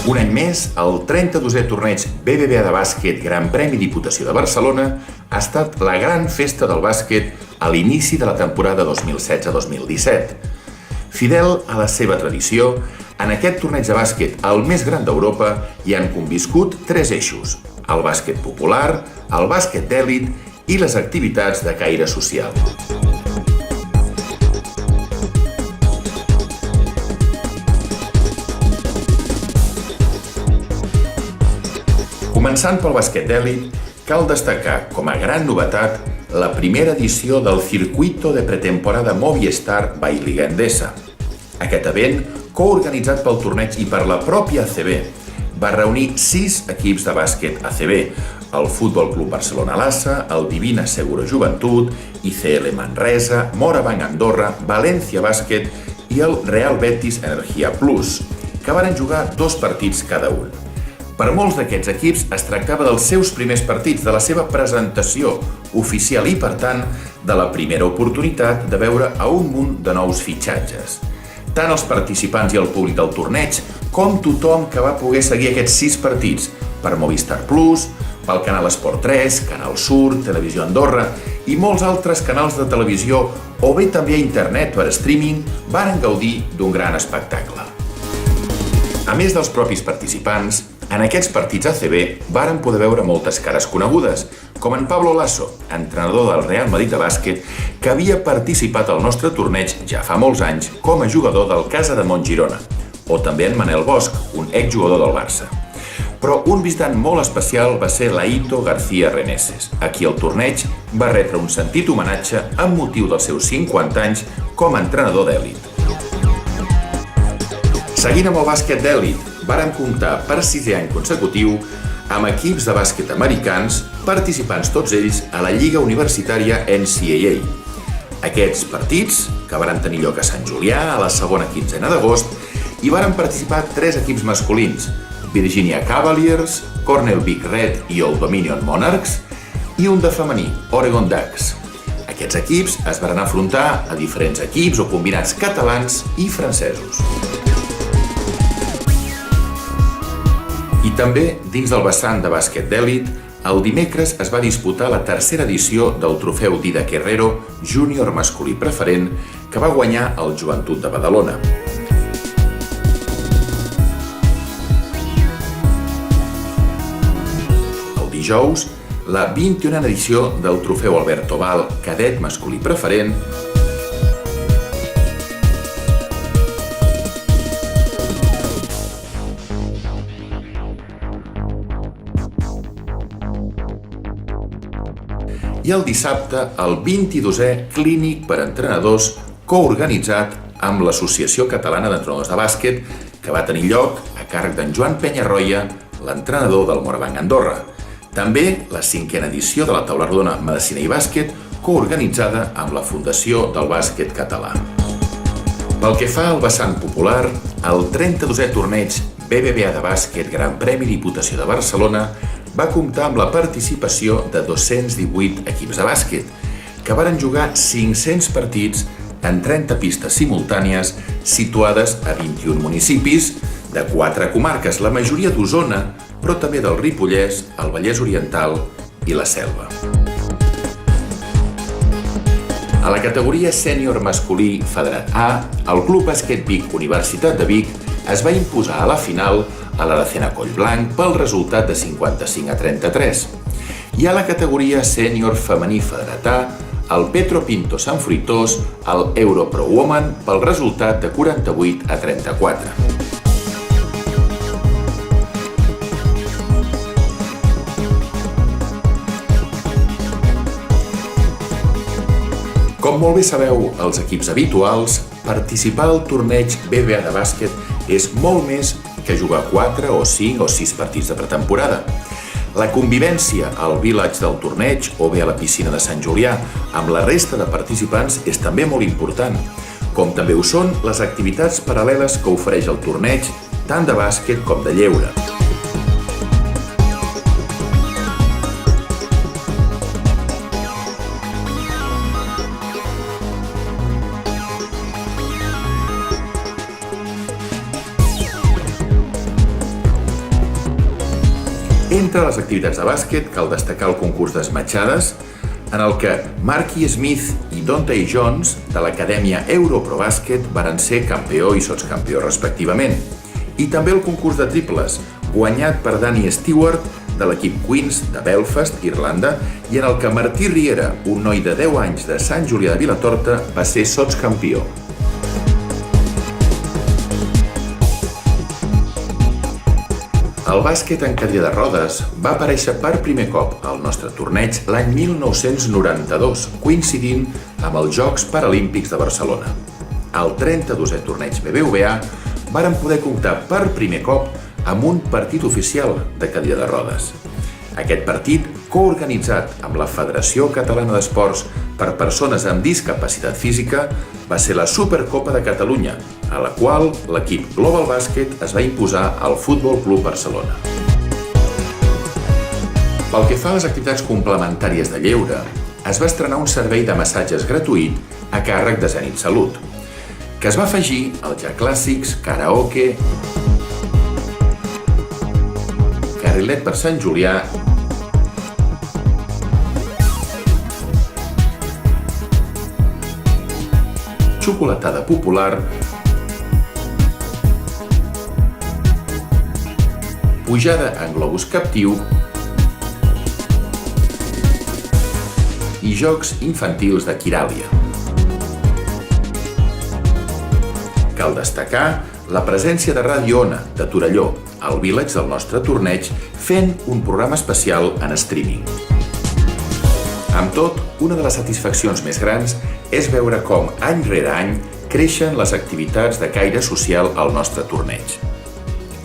Un any més, el 32è torneig BBVA de bàsquet Gran Premi Diputació de Barcelona ha estat la gran festa del bàsquet a l'inici de la temporada 2016-2017. Fidel a la seva tradició, en aquest torneig de bàsquet, el més gran d'Europa, hi han conviscut tres eixos: el bàsquet popular, el bàsquet d'èlit i les activitats de caire social. Començant pel bàsquet d'èlit, cal destacar com a gran novetat la primera edició del Circuito de Pretemporada Movistar by Liga Endesa. Aquest event, coorganitzat pel torneig i per la pròpia ACB, va reunir 6 equips de bàsquet ACB: el Futbol Club Barcelona Lassa, el Divina Seguro Joventut, ICL Manresa, Morabanc Andorra, València Bàsquet i el Real Betis Energia Plus, que varen jugar 2 partits cada un. Per molts d'aquests equips es tractava dels seus primers partits, de la seva presentació oficial i, per tant, de la primera oportunitat de veure a un munt de nous fitxatges. Tant els participants i el públic del torneig, com tothom que va poder seguir aquests 6 partits per Movistar Plus, pel canal Esport 3, Canal Sur, Televisió Andorra i molts altres canals de televisió o bé també a internet per streaming, varen gaudir d'un gran espectacle. A més dels propis participants, en aquests partits ACB varen poder veure moltes cares conegudes, com en Pablo Lasso, entrenador del Real Madrid de bàsquet, que havia participat al nostre torneig ja fa molts anys com a jugador del Casademont Girona, o també en Manel Bosch, un exjugador del Barça. Però un visitant molt especial va ser l'Aito García Reneses, a qui el torneig va retre un sentit homenatge amb motiu dels seus 50 anys com a entrenador d'èlit. Seguint amb el bàsquet d'èlit, varen comptar per 6è any consecutiu amb equips de bàsquet americans, participants tots ells a la Lliga Universitària NCAA. Aquests partits, que varen tenir lloc a Sant Julià a la segona quinzena d'agost, hi varen participar 3 equips masculins: Virginia Cavaliers, Cornell Big Red i Old Dominion Monarchs, i un de femení, Oregon Ducks. Aquests equips es varen afrontar a diferents equips o combinats catalans i francesos. I també, dins del vessant de bàsquet d'èlit, el dimecres es va disputar la 3a edició del trofeu Didac Herrero júnior masculí preferent, que va guanyar el Joventut de Badalona. El dijous, la 21a edició del trofeu Alberto Val cadet masculí preferent, i el dissabte el 22è Clínic per entrenadors coorganitzat amb l'Associació Catalana d'Entrenadors de Bàsquet, que va tenir lloc a càrrec d'en Joan Penyarroia, l'entrenador del Morabanc Andorra. També la 5a edició de la Taula Rodona Medicina i Bàsquet, coorganitzada amb la Fundació del Bàsquet Català. Pel que fa al vessant popular, el 32è torneig BBVA de bàsquet Gran Premi Diputació de Barcelona va comptar amb la participació de 218 equips de bàsquet, que varen jugar 500 partits en 30 pistes simultànies situades a 21 municipis de 4 comarques, la majoria d'Osona, però també del Ripollès, el Vallès Oriental i la Selva. A la categoria sènior masculí Federat A, el Club Bàsquet Vic Universitat de Vic es va imposar a la final a l'Aracena Collblanc pel resultat de 55-33. I a la categoria sènior femení Federat A, el Petro Pinto Sant Fruitós al Europro Woman pel resultat de 48-34. Com molt bé sabeu, els equips habituals, participar al torneig BBVA de bàsquet és molt més que jugar 4 o 5 o 6 partits de pretemporada. La convivència al village del torneig o bé a la piscina de Sant Julià amb la resta de participants és també molt important, com també ho són les activitats paral·leles que ofereix el torneig, tant de bàsquet com de lleure. Entre les activitats de bàsquet cal destacar el concurs d'esmatxades, en el que Marky Smith i Dante Jones, de l'acadèmia Europrobàsquet, varen ser campió i sotscampió respectivament. I també el concurs de triples, guanyat per Danny Stewart, de l'equip Queens de Belfast, Irlanda, i en el que Martí Riera, un noi de 10 anys de Sant Julià de Vilatorta, va ser sotscampió. El bàsquet en cadira de rodes va aparèixer per primer cop al nostre torneig l'any 1992, coincidint amb els Jocs Paralímpics de Barcelona. Al 32è torneig BBVA varen poder comptar per primer cop amb un partit oficial de cadira de rodes. Aquest partit, coorganitzat amb la Federació Catalana d'Esports per Persones amb Discapacitat Física, va ser la Supercopa de Catalunya, a la qual l'equip Global Bàsquet es va imposar al Futbol Club Barcelona. Pel que fa a les activitats complementàries de lleure, es va estrenar un servei de massatges gratuït a càrrec de Zenit Salut, que es va afegir als ja clàssics karaoke, carrilet per Sant Julià xocolatada popular, pujada en globus captiu i jocs infantils de Quiràlia. Cal destacar la presència de Ràdio Ona, de Torelló, al Village del nostre torneig, fent un programa especial en streaming. Amb tot, una de les satisfaccions més grans és veure com, any rere any, creixen les activitats de caire social al nostre torneig.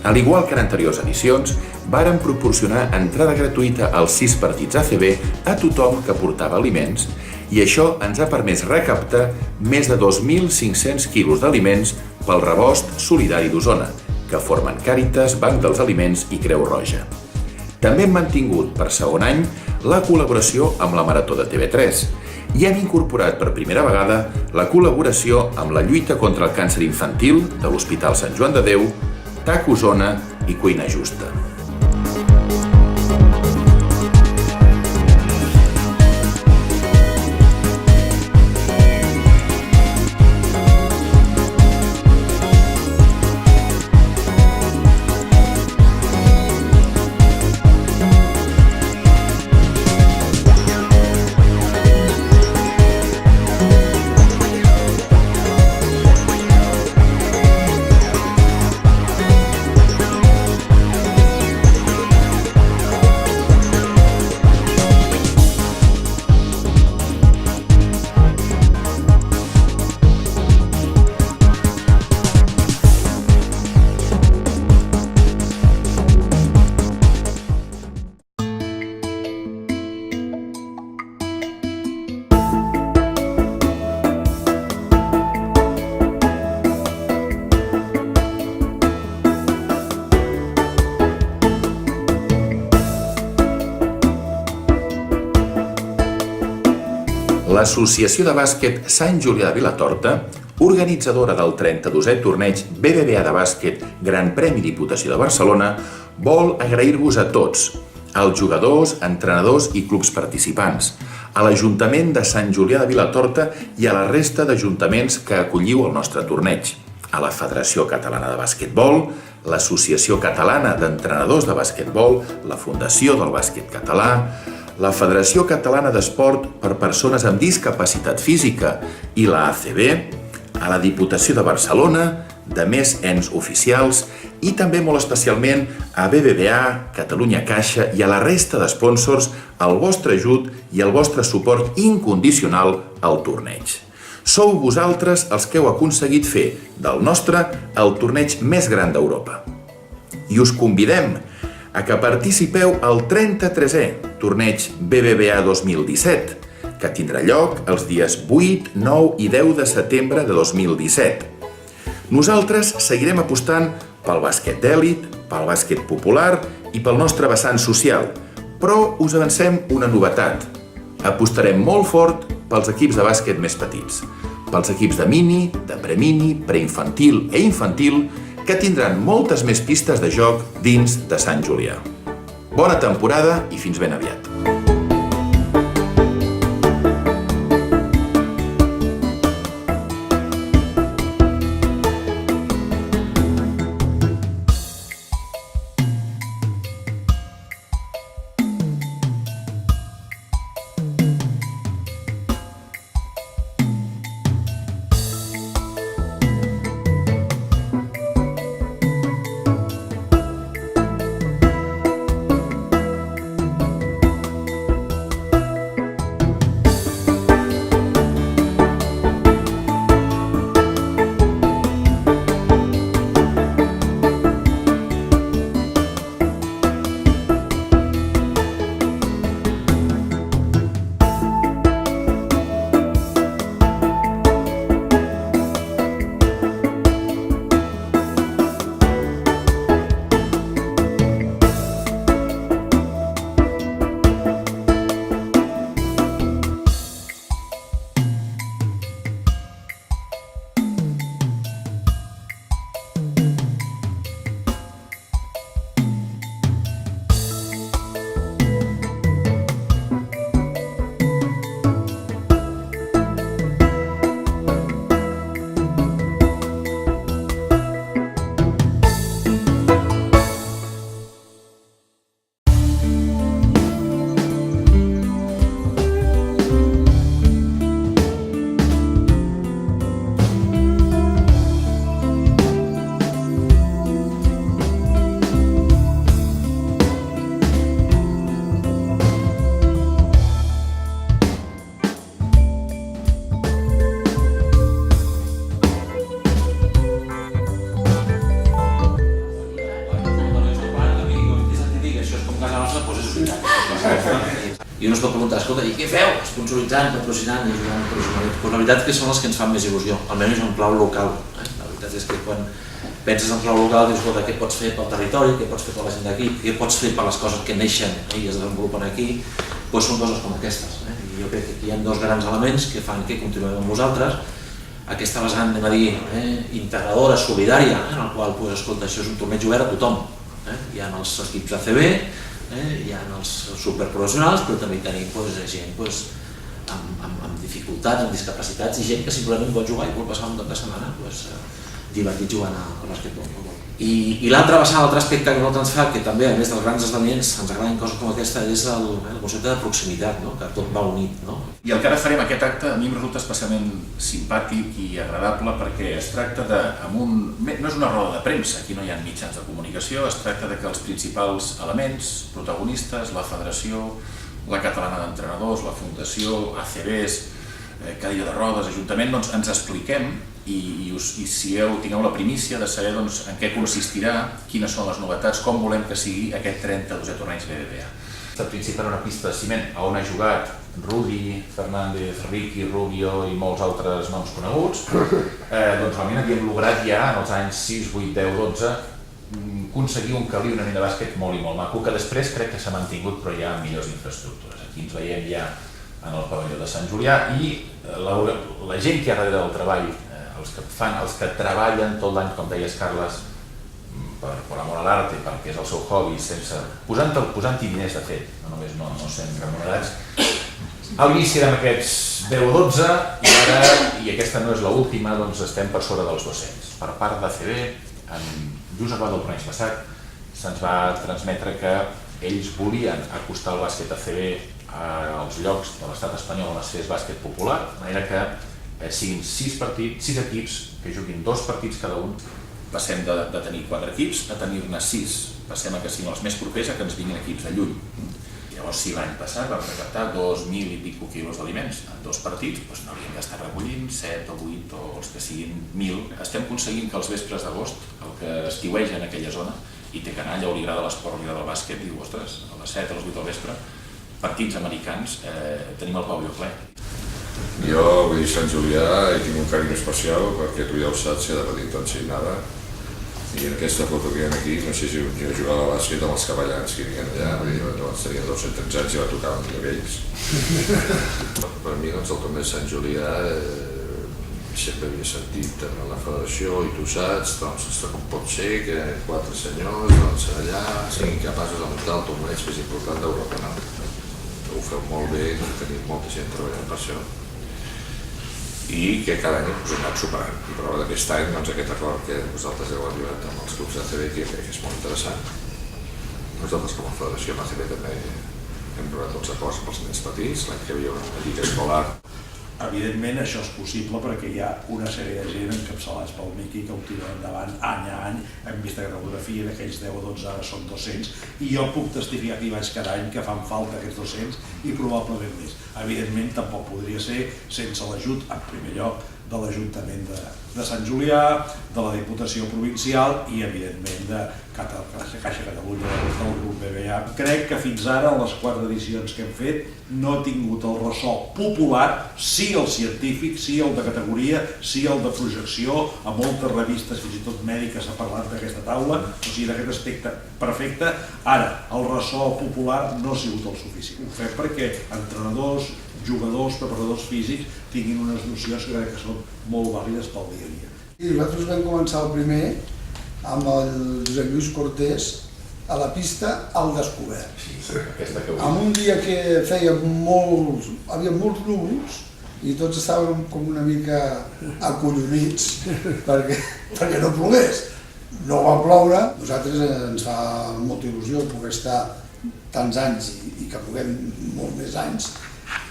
Al igual que en anteriors edicions, varen proporcionar entrada gratuïta als 6 partits ACB a tothom que portava aliments, i això ens ha permès recaptar més de 2.500 quilos d'aliments pel Rebost Solidari d'Osona, que formen Càritas, Banc dels Aliments i Creu Roja. També hem mantingut per segon any la col·laboració amb la Marató de TV3 i hem incorporat per primera vegada la col·laboració amb la lluita contra el càncer infantil de l'Hospital Sant Joan de Déu, TAC Osona i Cuina Justa. L'Associació de Bàsquet Sant Julià de Vilatorta, organitzadora del 32è torneig BBVA de bàsquet Gran Premi Diputació de Barcelona, vol agrair-vos a tots, als jugadors, entrenadors i clubs participants, a l'Ajuntament de Sant Julià de Vilatorta i a la resta d'ajuntaments que acolliu el nostre torneig, a la Federació Catalana de Bàsquetbol, l'Associació Catalana d'Entrenadors de Bàsquetbol, la Fundació del Bàsquet Català, la Federació Catalana d'Esport per Persones amb Discapacitat Física i la ACB, a la Diputació de Barcelona, de més ens oficials i també molt especialment a BBVA, Catalunya Caixa i a la resta d'espònsors el vostre ajut i el vostre suport incondicional al torneig. Sou vosaltres els que heu aconseguit fer del nostre el torneig més gran d'Europa. I us convidem a que participeu al 33è torneig BBVA 2017, que tindrà lloc els dies 8, 9 i 10 de setembre de 2017. Nosaltres seguirem apostant pel bàsquet d'èlit, pel bàsquet popular i pel nostre vessant social, però us avancem una novetat. Apostarem molt fort pels equips de bàsquet més petits, pels equips de mini, de premini, preinfantil i infantil, que tindran moltes més pistes de joc dins de Sant Julià. Bona temporada i fins ben aviat. I uno es pot preguntar, escolta, i què feu? Sponsoritzant, patrocinant i ajudant a professionalitat. Pues la veritat és que són les que ens fan més il·lusió, almenys en clau local. La veritat és que quan penses en clau local dius, escolta, què pots fer pel territori, què pots fer per la gent d'aquí, què pots fer per les coses que neixen i es desenvolupen aquí, doncs són coses com aquestes. I jo crec que aquí hi ha dos grans elements que fan que continuem amb vosaltres. Aquesta vessant, anem a dir, integradora, solidària, en el qual, escolta, això és un torneig obert a tothom. Hi ha els equips ACB, hi ha els superprofessionals, però també tenim gent amb dificultats, amb discapacitats i gent que simplement vol jugar i vol passar un cap de setmana divertit jugant al basquetbol. I l'altra vessant, l'altre aspecte que nosaltres ens fa, que també a més dels grans esdeveniments ens agraden coses com aquesta, és el concepte de proximitat, que tot va unit. I el que ara farem, aquest acte, a mi em resulta especialment simpàtic i agradable perquè es tracta de, no és una roda de premsa, aquí no hi ha mitjans de comunicació, es tracta de que els principals elements, protagonistes, la federació, la catalana d'entrenadors, la fundació, ACBs, cadira de rodes, ajuntament, doncs ens expliquem i si tingueu la primícia de saber en què consistirà, quines són les novetats, com volem que sigui aquest 32è torneig BBVA. El principi era una pista de ciment on ha jugat Rudi, Fernández, Ricky, Rubio i molts altres noms coneguts. Doncs realment havíem lograt ja en els anys 6, 8, 10, 12 aconseguir un caliu, una mina de bàsquet molt i molt maco, que després crec que s'ha mantingut però ja amb millors infraestructures. Aquí ens veiem ja en el pavelló de Sant Julià i la gent que hi ha darrere del treball, els que treballen tot l'any, com deies Carles, per amor a l'art, perquè és el seu hobby, posant-hi diners de fet, no només no sent remunerats. A l'inici érem aquests 10 o 12 i aquesta no és l'última, doncs estem per sobre dels 200. Per part d'ACB, just abans del torneig passat, se'ns va transmetre que ells volien acostar el bàsquet ACB als llocs de l'estat espanyol on es fes bàsquet popular, de manera que siguin 6 equips que juguin 2 partits cada un. Passem de tenir 4 equips a tenir-ne 6, passem a que siguin els més propers a que ens vinguin equips de lluny. Llavors, si l'any passat vam recaptar 2.000 i pico quilos d'aliments en 2 partits, doncs n'hauríem d'estar recollint 7 o 8 o els que siguin 1.000. Estem aconseguint que els vespres d'agost, el que estiueja en aquella zona i té canalla o li agrada l'esport, li agrada el bàsquet, diu, ostres, a les 7 o a les 8 del vespre, partits americans, tenim el pavelló ple. Jo, vull dir, Sant Julià, he tingut un carinyo especial perquè tu ja ho saps, de petit t'ensenyava. I en aquesta foto que hi ha aquí, no sé si jo jugava a bàsquet amb els cavallans que hi havia allà, vull dir, llavors tenia 200 anys i va tocar amb ells. Per mi, doncs, el torneig de Sant Julià sempre havia sentit en la federació i tu saps, doncs, com pot ser que 4 senyors doncs, allà siguin capaços de muntar el torneig més important d'Europa. No? Ho feu molt bé, tenim molta gent treballant per això i que cada any us heu anat superant. I per d'aquest any, doncs, aquest acord que vosaltres heu arribat amb els clubs d'ACB, que crec que és molt interessant. Nosaltres com a federació amb ACB també hem trobat els acords pels nens petits, l'any que hi havia una lliga escolar. Evidentment això és possible perquè hi ha una sèrie de gent encapçalats pel Miqui que ho tira endavant any a any. Hem vist la radiografia d'aquells 10 o 12, ara són 200, i jo puc testificar que hi vaig cada any que fan falta aquests 200 i probablement més. Evidentment tampoc podria ser sense l'ajut, en primer lloc, de l'Ajuntament de Sant Julià, de la Diputació Provincial i evidentment de Caixa Catalunya, del grup BBA. Crec que fins ara, en les 4 edicions que hem fet, no ha tingut el ressò popular, sí el científic, sí el de categoria, sí el de projecció, a moltes revistes, fins i tot mèdiques, ha parlat d'aquesta taula, o sigui, d'aquest aspecte perfecte. Ara, el ressò popular no ha sigut el suficient. Ho fem perquè entrenadors, jugadors, preparadors físics tinguin unes nocions que crec que són molt vàlides pel dia a dia. I nosaltres vam començar el primer amb el Josep Lluís Cortés a la pista al descobert. En un dia que havia molts núvols i tots estàvem com una mica acollonits perquè no plogués. No va ploure, nosaltres ens fa molta il·lusió poder estar tants anys i que puguem molt més anys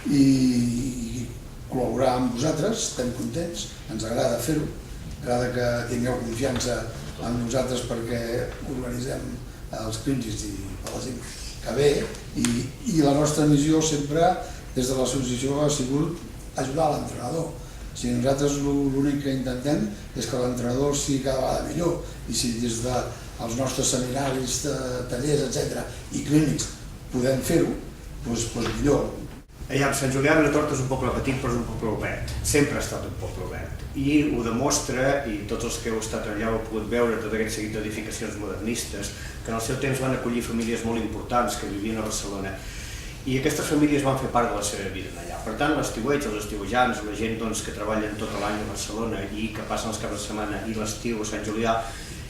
i col·laborar amb vosaltres, estem contents, ens agrada fer-ho, agrada que tingueu confiança en nosaltres perquè organitzem els crítics i la gent que ve i la nostra missió sempre des de l'associació ha sigut ajudar l'entrenador. Si nosaltres l'únic que intentem és que l'entrenador sigui cada vegada millor i si des dels nostres seminaris, tallers, etc. i clínics podem fer-ho, doncs millor. Sant Julià de Vilatorta és un poble petit però és un poble obert, sempre ha estat un poble obert i ho demostra, i tots els que heu estat allà heu pogut veure tot aquest seguit d'edificacions modernistes que en el seu temps van acollir famílies molt importants que vivien a Barcelona i aquestes famílies van fer part de la seva vida allà. Per tant, l'estiueig, els estiuejants, la gent que treballen tot l'any a Barcelona i que passen els caps de setmana i l'estiu a Sant Julià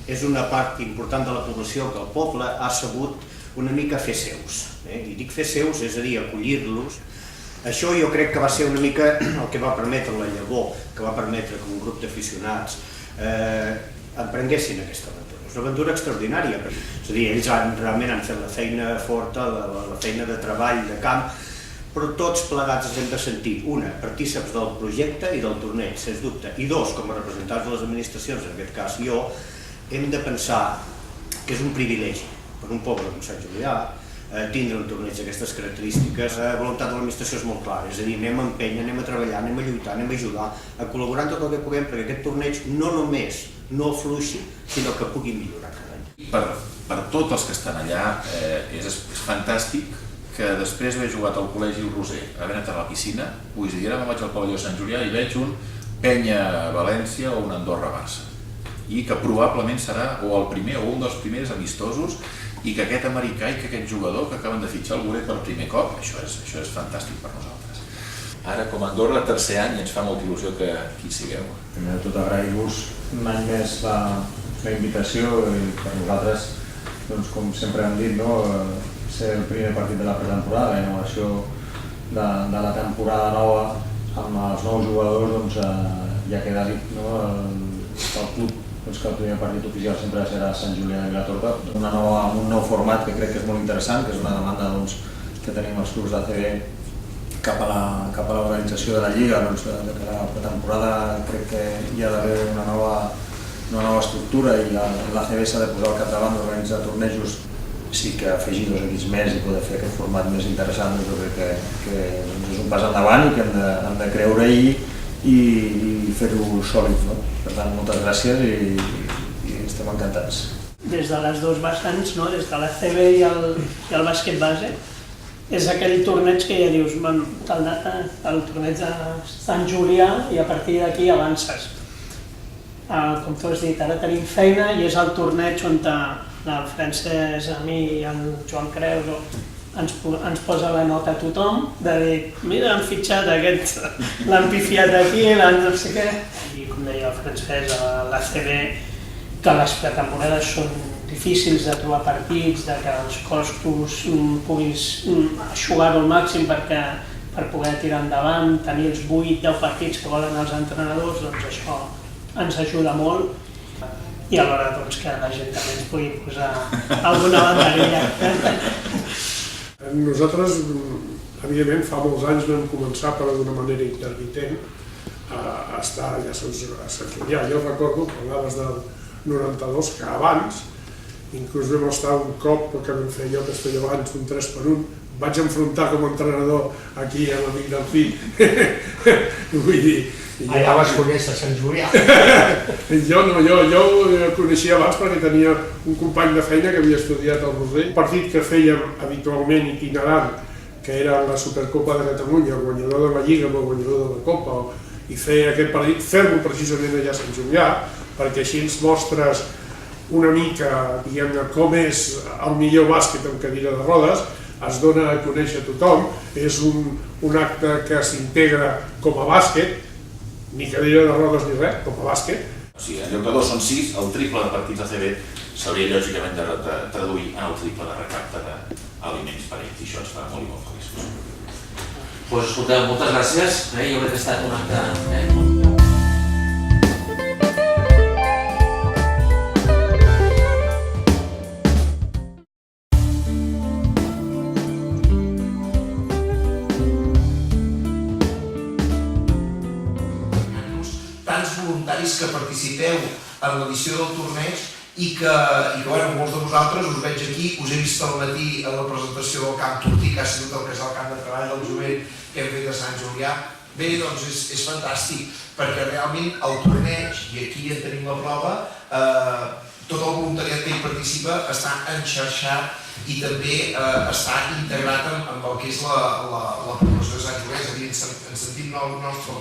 és una part important de la població que el poble ha sabut una mica fer seus. I dic fer seus, és a dir, acollir-los. Això jo crec que va ser una mica el que va permetre la llavor, que va permetre que un grup d'aficionats emprenguessin aquesta aventura. És una aventura extraordinària, és a dir, ells realment han fet la feina forta, la feina de treball, de camp, però tots plegats ens hem de sentir, una, partíceps del projecte i del torneig, sens dubte, i dos, com a representants de les administracions, en aquest cas jo, hem de pensar que és un privilegi per un poble com Sant Julià tindre un torneig d'aquestes característiques. La voluntat de l'administració és molt clara, és a dir, anem a empènyer, anem a treballar, anem a lluitar, anem a ajudar, a col·laborar en tot el que puguem perquè aquest torneig no només no afluixi, sinó que pugui millorar cada any. Per tots els que estan allà és fantàstic que després d'haver jugat al Col·legi Roser, haver anat a la piscina, vull dir, ara me'n vaig al pavelló Sant Julià i veig un Penya-València o un Andorra-Barça i que probablement serà o el primer o un dels primers amistosos i que aquest americà i que aquest jugador que acaben de fitxar el Goret per primer cop, això és fantàstic per nosaltres. Ara, com a Andorra, tercer any, ens fa molta il·lusió que aquí sigueu. Primer de tot, agrair-vos un any més la invitació i per nosaltres, doncs, com sempre hem dit, ser el primer partit de la pretemporada, la inauguració de la temporada nova amb els nous jugadors, ja queda dit, el club que el primer partit oficial sempre serà Sant Julià de Vilatorta, un nou format que crec que és molt interessant, que és una demanda que tenim els clubs d'ACB cap a l'organització de la Lliga, de que la pretemporada crec que hi ha d'haver una nova estructura i l'ACB s'ha de posar al capdavant d'organitzar tornejos. Sí que afegir 2 equips més i poder fer aquest format més interessant, jo crec que és un pas endavant i que hem de creure-hi i fer-ho sòlid. Per tant, moltes gràcies i estem encantats. Des de les dues vessants, des de l'ACB i el bàsquet base, és aquell torneig que ja dius, el torneig de Sant Julià i a partir d'aquí avances. Com tu has dit, ara tenim feina i és el torneig on el Francesc, a mi i el Joan Creus ens posa la nota a tothom de dir, mira, han fitxat aquest, l'han pifiat aquí, l'han no sé què. I com deia el Francesc, a l'ACB, que les pretemporades són difícils de trobar partits, de que els costos puguis eixugar-ho al màxim per poder tirar endavant, tenir els 8-10 partits que volen els entrenadors, doncs això ens ajuda molt. I alhora que la gent també ens pugui posar alguna banderilla. Nosaltres, evidentment, fa molts anys vam començar, però d'una manera intermitent, a estar allà a Sant Julià. Jo recordo, parlaves del 92, que abans, inclús vam estar un cop que vam fer allò que es feia abans, un 3x1, vaig enfrontar com a entrenador aquí a l'amic del fill. Vull dir, allà vas conèixer Sant Julià. Jo ho coneixia abans perquè tenia un company de feina que havia estudiat al Rosell. Un partit que fèiem habitualment itinerant, que era la Supercopa de Catalunya, el guanyador de la Lliga amb el guanyador de la Copa, i feia aquest partit, fer-lo precisament allà a Sant Julià, perquè així ens mostres una mica, diguem-ne, com és el millor bàsquet amb cadira de rodes, es dona a conèixer a tothom, és un acte que s'integra com a bàsquet, ni cadira de rodes ni res, com a bàsquet. O sigui, en lloc de 2 són 6, el triple de partits ACB s'hauria lògicament de traduir en el triple de recapte d'aliments per ells, i això ens fa molt i molt feliços. Doncs escolteu, moltes gràcies, jo crec que ha estat un acte que participeu en l'edició del torneig i que molts de vosaltres us veig aquí, us he vist al matí en la presentació del Camp Turtí, que ha sigut el que és el camp de treball del jovent que hem fet a Sant Julià. Bé, doncs és fantàstic, perquè realment el torneig, i aquí en tenim la prova, tot el voluntariat que hi participa està enxarxat i també està integrat amb el que és la població de Sant Julià, és a dir, en sentit nostre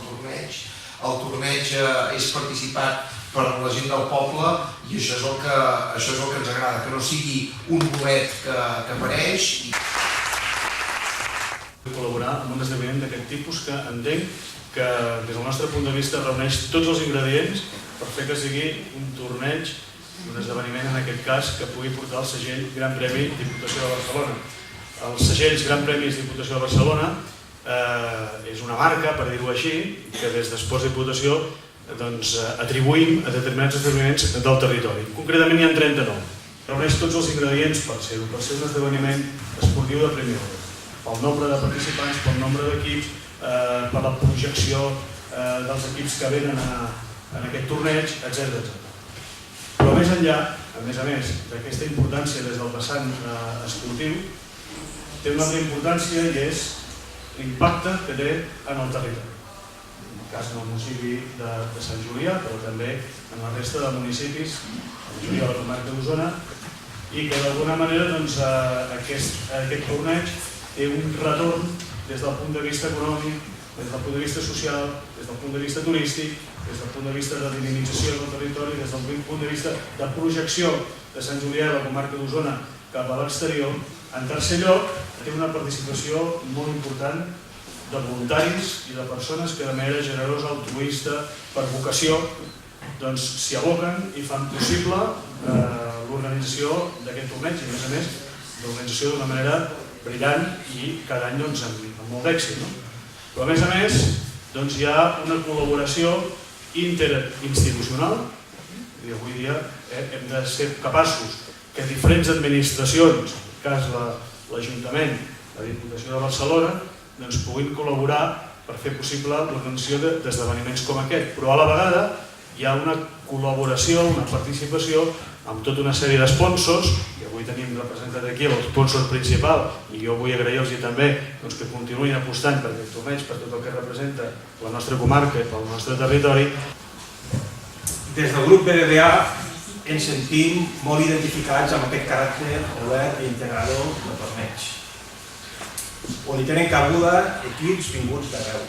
el torneig és participat per la gent del poble i això és el que ens agrada, que no sigui un bolet que apareix. Col·laborar en un esdeveniment d'aquest tipus que entenc que des del nostre punt de vista reuneix tots els ingredients per fer que sigui un torneig, un esdeveniment en aquest cas que pugui portar el segell Gran Premi Diputació de Barcelona. Els segells Gran Premis Diputació de Barcelona és una marca, per dir-ho així, que des d'Esports Diputació atribuïm a determinats esdeveniments del territori. Concretament hi ha 39. Reuneix tots els ingredients per ser un esdeveniment esportiu de primer ordre. Pel nombre de participants, pel nombre d'equips, per la projecció dels equips que venen en aquest torneig, etc. Però més enllà, a més d'aquesta importància des del vessant esportiu, té una altra importància i és l'impacte que té en el territori. En el cas del municipi de Sant Julià, però també en la resta de municipis, la majoria de la comarca d'Osona, i que d'alguna manera aquest torneig té un retorn des del punt de vista econòmic, des del punt de vista social, des del punt de vista turístic, des del punt de vista de dinamització del territori, des del punt de vista de projecció de Sant Julià i la comarca d'Osona cap a l'exterior. En tercer lloc, té una participació molt important de voluntaris i de persones que de manera generosa, altruista, per vocació, s'hi aboquen i fan possible l'organització d'aquest torneig, i a més l'organització d'una manera brillant i cada any amb molt d'èxit. Però a més, hi ha una col·laboració interinstitucional i avui dia hem de ser capaços que diferents administracions, en el cas l'Ajuntament, la Diputació de Barcelona, puguin col·laborar per fer possible l'organització d'esdeveniments com aquest. Però a la vegada hi ha una col·laboració, una participació amb tota una sèrie d'esponsors, i avui tenim representat aquí l'esponsor principal, i jo vull agrair-los també que continuïn apostant per aquest torneig, per tot el que representa la nostra comarca i pel nostre territori. Des del grup BBVA ens sentim molt identificats amb aquest caràcter obert i integrador del torneig, on hi tenen cabuda equips vinguts d'arreu,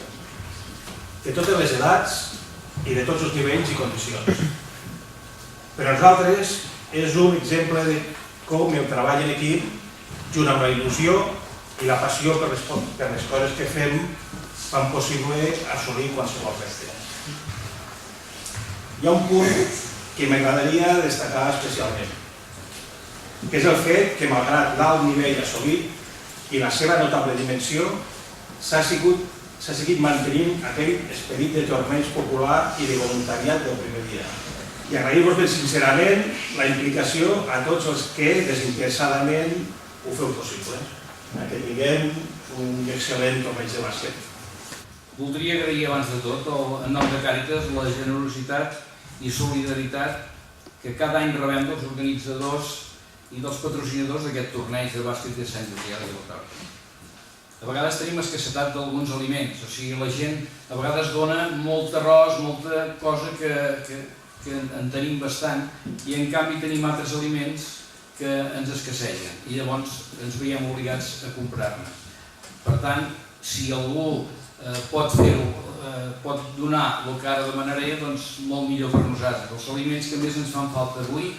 de totes les edats i de tots els nivells i condicions. Per a nosaltres és un exemple de com el treball en equip, junt amb la il·lusió i la passió per les coses que fem fan possible assolir qualsevol repte. Hi ha un punt que m'agradaria destacar especialment, que és el fet que, malgrat l'alt nivell assolit i la seva notable dimensió, s'ha seguit mantenint aquell esperit de torneig popular i de voluntariat del primer dia. I agrair-vos ben sincerament la implicació a tots els que desinteressadament ho feu possible. Que tinguem un excel·lent torneig de bàsquet. Voldria agrair abans de tot, en nom de Càritas, la generositat i solidaritat que cada any rebem dels organitzadors i dels patrocinadors d'aquest torneig de bàsquet de Sant Julià de Vilatorta. A vegades tenim escassetat d'alguns aliments, o sigui, la gent a vegades dona molt arròs, molta cosa que en tenim bastant, i en canvi tenim altres aliments que ens escassegen i llavors ens veiem obligats a comprar-ne. Per tant, si algú pot fer-ho, pot donar el que ara demanaré, doncs molt millor per nosaltres. Els aliments que més ens fan falta avui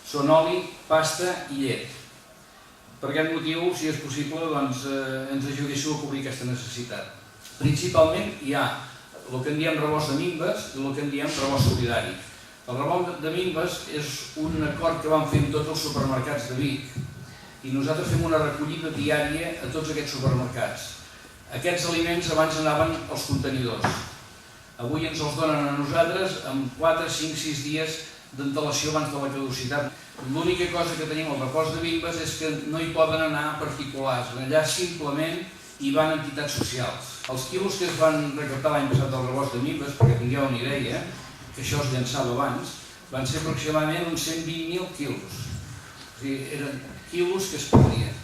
són oli, pasta i llet. Per aquest motiu, si és possible, doncs ens ajudéssiu a cobrir aquesta necessitat. Principalment hi ha el que en diem rebost de minves i el que en diem rebost solidari. El rebost de minves és un acord que vam fer amb tots els supermercats de Vic i nosaltres fem una recollida diària a tots aquests supermercats. Aquests aliments abans anaven als contenidors. Avui ens els donen a nosaltres amb 4, 5, 6 dies d'antelació abans de la caducitat. L'única cosa que tenim al rebost de minves és que no hi poden anar particulars. Allà simplement hi van entitats socials. Els quilos que es van recaptar l'any passat del rebost de minves, perquè tingueu una idea, que això es llançava abans, van ser aproximadament uns 120.000 quilos. O sigui, eren quilos que es perdien.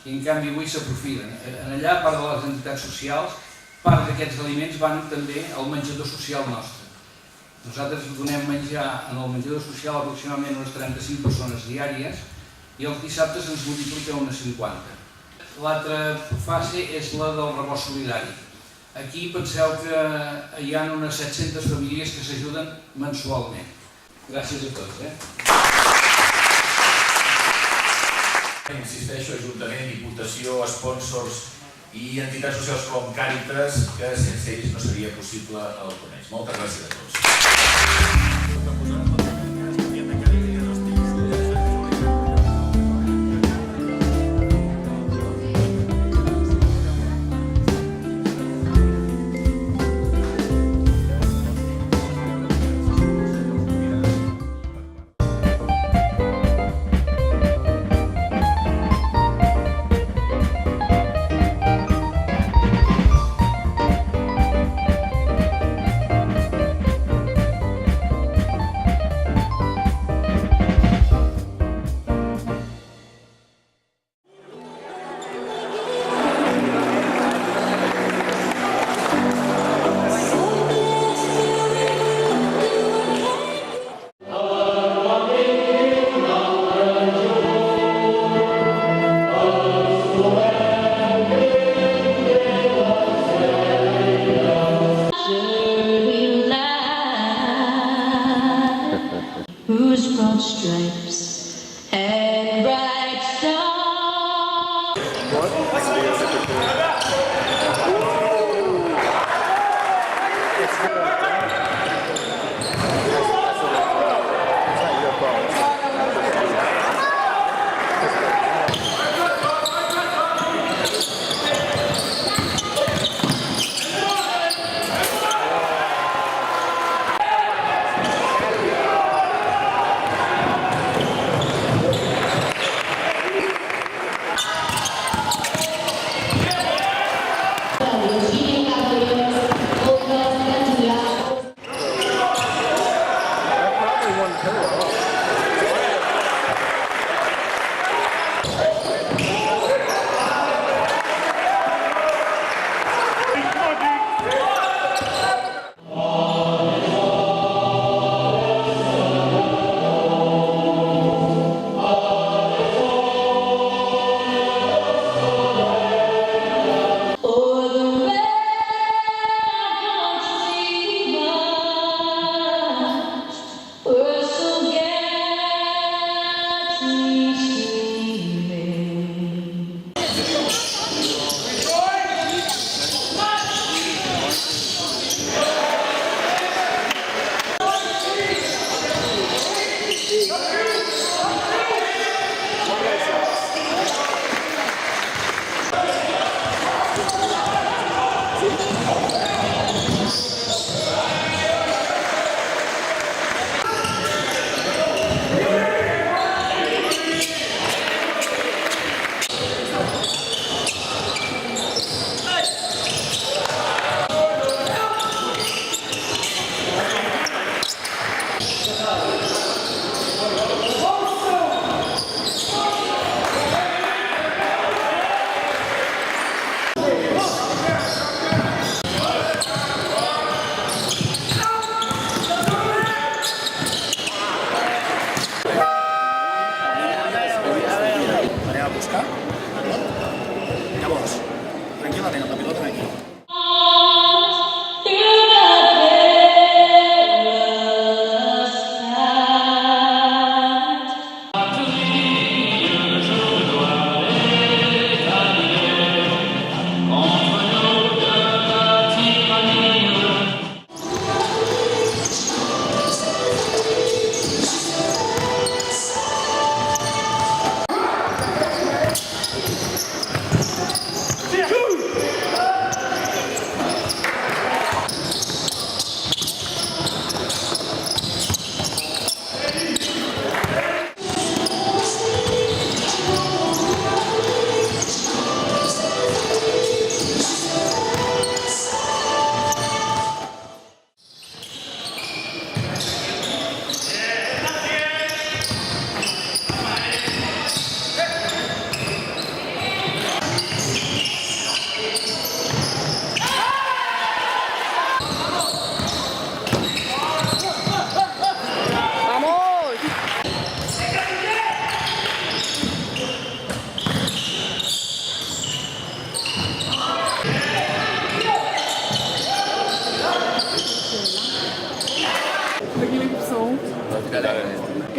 I en canvi avui s'aprofiten. Allà, a part de les entitats socials, part d'aquests aliments van també al menjador social nostre. Nosaltres donem menjar en el menjador social aproximadament unes 35 persones diàries i els dissabtes ens multiplica unes 50. L'altra fase és la del rebost solidari. Aquí penseu que hi ha unes 700 famílies que s'ajuden mensualment. Gràcies a tots. Insisteixo, Ajuntament, Diputació, sponsors i entitats socials com Càritas, que sense ells no seria possible el torneig. Moltes gràcies a tots. Whose broad stripes and bright stars. Llavors, tranquil·lament, amb la pilota aquí.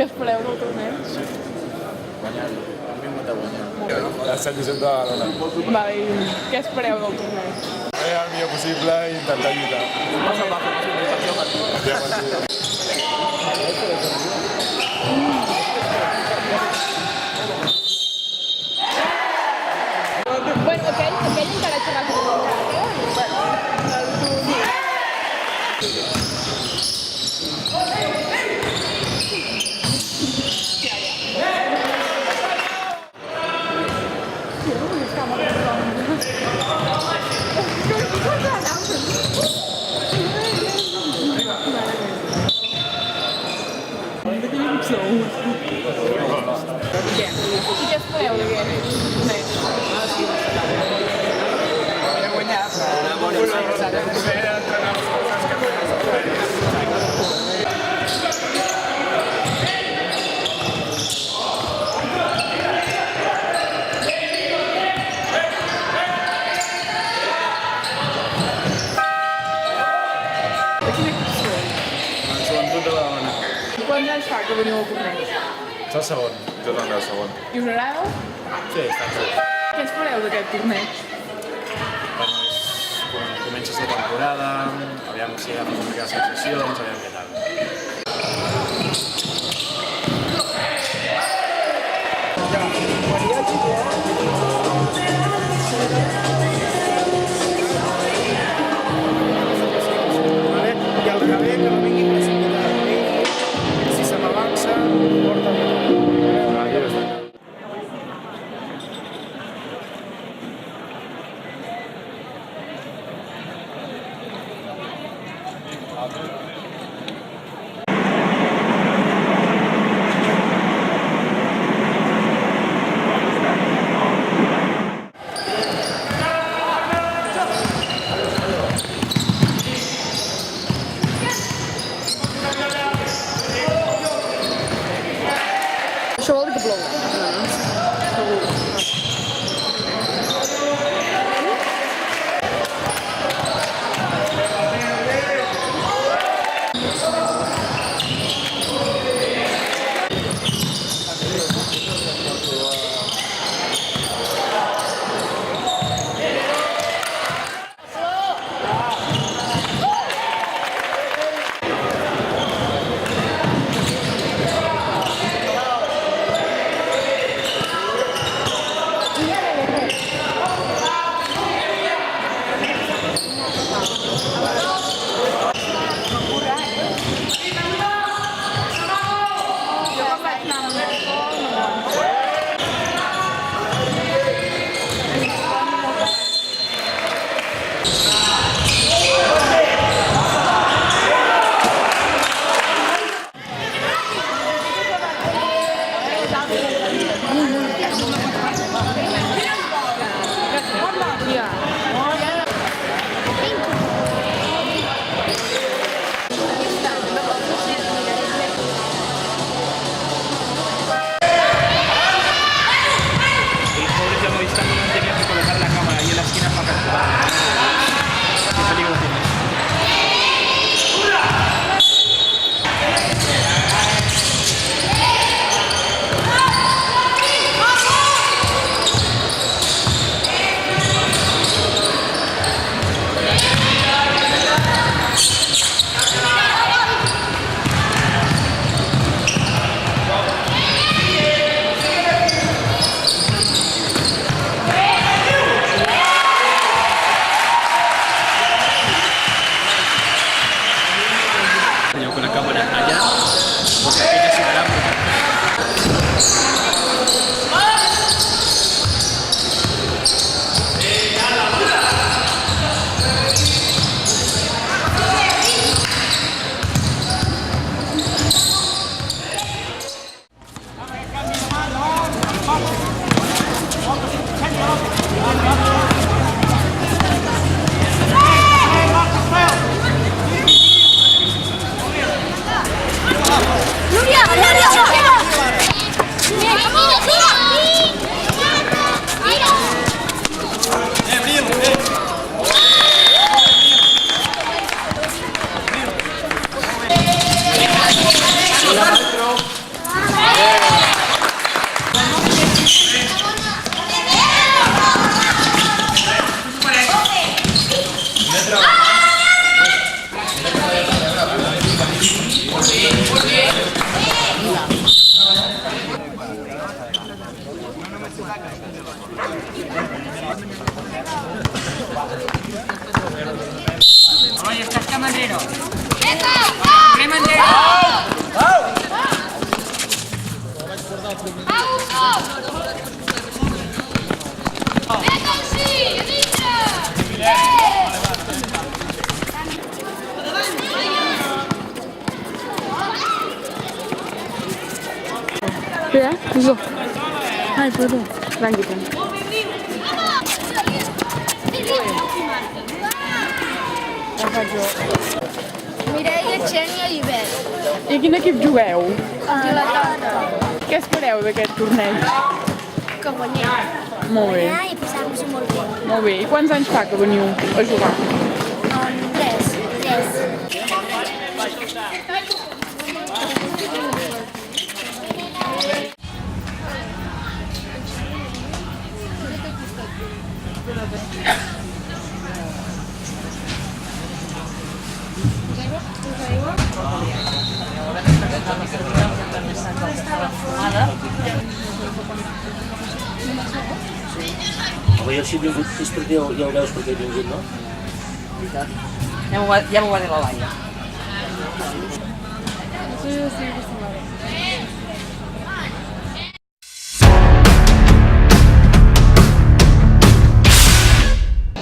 Què espereu del torneig? Guanyar, hem vingut a guanyar. El Sant Josep de Badalona. Vale, i què espereu del torneig? Fer el millor possible i intentar lluitar. Bueno, aquell encara xerrà com un I què espereu d'aquest torneig? Hem guanyat, una bona experiència. Poder entrenar les coses que Quants anys fa que veniu al torneig? És el segon, jo també el segon. I us agrada? Sí, està bé. Què espereu d'aquest torneig? Bueno, quan comença la temporada, aviam si agafem una mica de sensacions, aviam què tal. I al revés, que no vingui precipitat a mi, si se m'avança, porta bé. Això vol dir que plou. Segur. Oye, estás camarero. ¡Remandero! Espera, yo. Ay, perdón. Tranqui, tranqui. Mireia, Xènia i Bet. I a quin equip jugueu? Vilatana. Què espereu d'aquest torneig? Que guanyem. Molt bé. Guanyar i passar-nos-ho molt bé. Molt bé. I quants anys fa que veniu a jugar? 3. Avui el Xip vingut és perquè ja ho veus perquè he vingut, no? Ja m'ho va dir la Laia.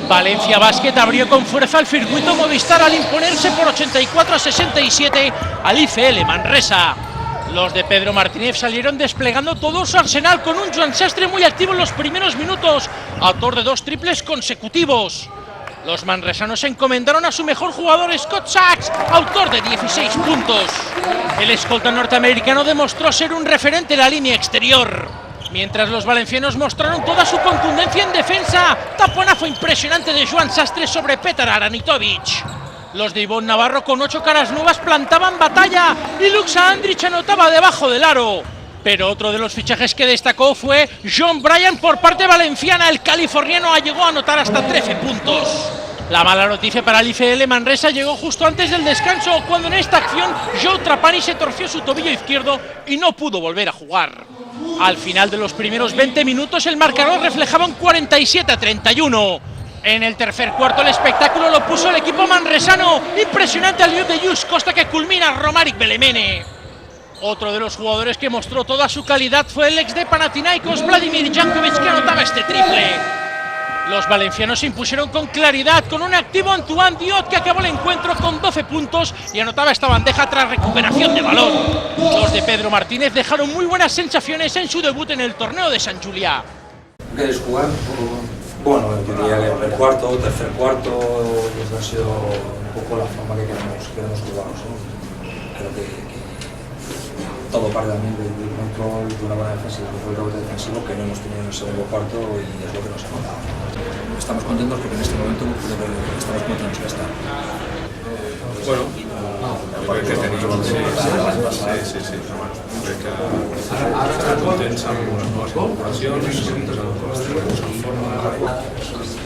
Valencia Basket abrió con fuerza el circuito Movistar al imponerse por 84-67 al IFL Manresa. Los de Pedro Martínez salieron desplegando todo su arsenal con un Joan Sastre muy activo en los primeros minutos, autor de 2 triples consecutivos. Los manresanos se encomendaron a su mejor jugador Scott Sachs, autor de 16 puntos. El escolta norteamericano demostró ser un referente en la línea exterior. Mientras los valencianos mostraron toda su contundencia en defensa, taponazo impresionante de Joan Sastre sobre Petar Aranitovic. Los de Ivonne Navarro con 8 caras nuevas plantaban batalla y Luxa Andrich anotaba debajo del aro. Pero otro de los fichajes que destacó fue John Bryan por parte valenciana. El californiano llegó a anotar hasta 13 puntos. La mala noticia para el IFL Manresa llegó justo antes del descanso, cuando en esta acción Joe Trapani se torció su tobillo izquierdo y no pudo volver a jugar. Al final de los primeros 20 minutos el marcador reflejaba un 47-31. En el tercer cuarto el espectáculo lo puso el equipo manresano. Impresionante al de Jus Costa que culmina Romaric Belemene. Otro de los jugadores que mostró toda su calidad fue el ex de Panathinaikos, Vladimir Jankovic, que anotaba este triple. Los valencianos se impusieron con claridad con un activo Antoine Diot que acabó el encuentro con 12 puntos y anotaba esta bandeja tras recuperación de balón. Los de Pedro Martínez dejaron muy buenas sensaciones en su debut en el torneo de Sant Julià. ¿Quieres jugar? Bueno, yo diría que el cuarto, tercer cuarto, ha sido un poco la forma que queremos jugar. ¿Sí? Creo que todo parte también del control, de una buena defensa, del control defensivo que no hemos tenido en el segundo cuarto y es lo que nos ha faltado. Estamos contentos porque en este momento creo que estamos como tenemos que estar. Bueno, crec que tenim... Sí. Crec que estarem contents amb les noves incorporacions,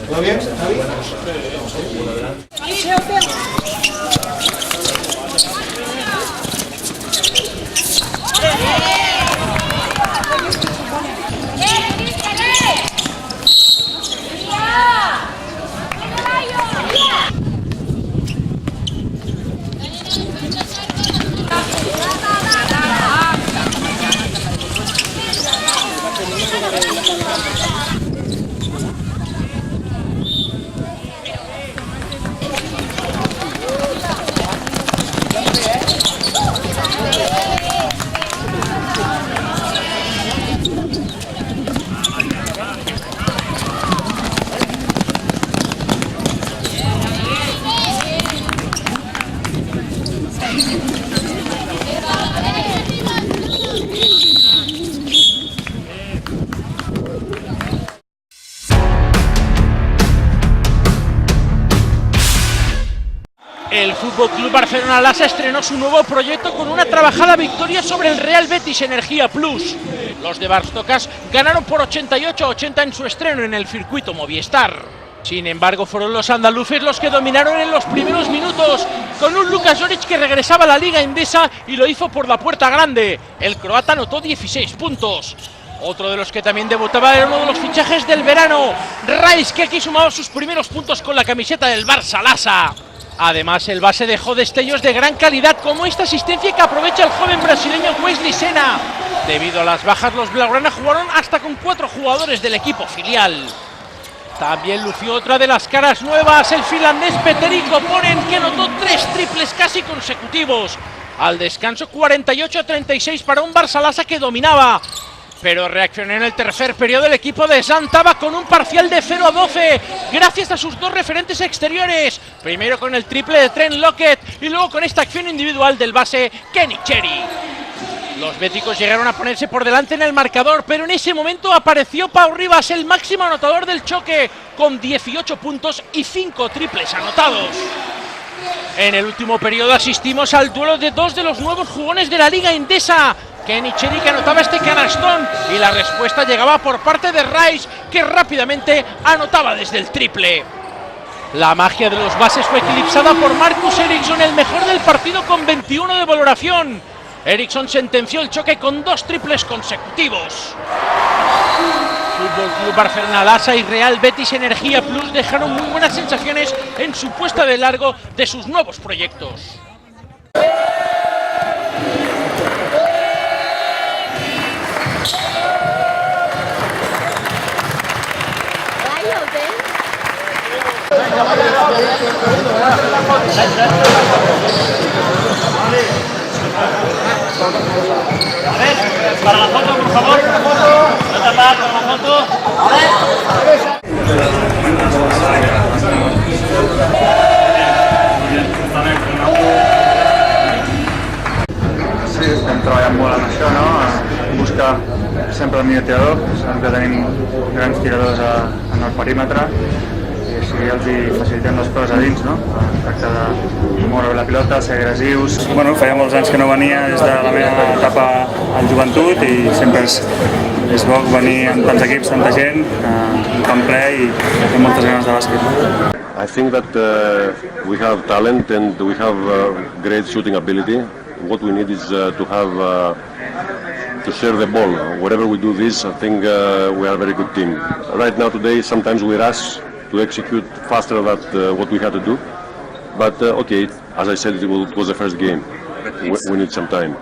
¿Todo bien, Javi? El FC Barcelona Lassa estrenó su nuevo proyecto con una trabajada victoria sobre el Real Betis Energía Plus. Los de Barstocas ganaron por 88-80 en su estreno en el circuito Movistar. Sin embargo, fueron los andaluces los que dominaron en los primeros minutos, con un Luka Joric que regresaba a la Liga Endesa y lo hizo por la puerta grande. El croata anotó 16 puntos. Otro de los que también debutaba era uno de los fichajes del verano, Rice, que aquí sumaba sus primeros puntos con la camiseta del Barça Lassa. Además, el base dejó destellos de gran calidad, como esta asistencia que aprovecha el joven brasileño Wesley Sena. Debido a las bajas, los blaugrana jugaron hasta con 4 jugadores del equipo filial. También lució otra de las caras nuevas, el finlandés Petteri Koponen, que anotó 3 triples casi consecutivos. Al descanso, 48-36 para un Barça Lassa que dominaba. Pero reaccionó en el tercer periodo el equipo de Santaba con un parcial de 0-12, gracias a sus 2 referentes exteriores. Primero con el triple de Trent Lockett y luego con esta acción individual del base Kenny Cherry. Los béticos llegaron a ponerse por delante en el marcador, pero en ese momento apareció Pau Ribas, el máximo anotador del choque, con 18 puntos y 5 triples anotados. En el último periodo asistimos al duelo de 2 de los nuevos jugones de la Liga Endesa. Kenny Cherry, que anotaba este canastón, y la respuesta llegaba por parte de Rice, que rápidamente anotaba desde el triple. La magia de los bases fue eclipsada por Marcus Eriksson, el mejor del partido, con 21 de valoración. Eriksson sentenció el choque con 2 triples consecutivos. FC Barcelona Lassa y Real Betis Energía Plus dejaron muy buenas sensaciones en su puesta de largo de sus nuevos proyectos. A ver, para la foto, por favor. No tapar para la foto. Sí, estem treballant molt en això, no? Buscar sempre el millor tirador. Sabem que tenim grans tiradors en el perímetre i així els hi facilitem les coses a dins, no? Tracta de moure la pilota, ser agressius. Bueno, feia molts anys que no venia des de la meva etapa al joventut i sempre és bo venir amb tants equips, tanta gent, un camp ple i amb moltes ganes de bàsquet. I think that we have talent and we have great shooting ability. What we need is to have to share the ball. Wherever we do this, I think we are a very good team. Right now, today, sometimes we rush to execute faster than what we had to do. But okay, as I said, it was the first game. We need some time.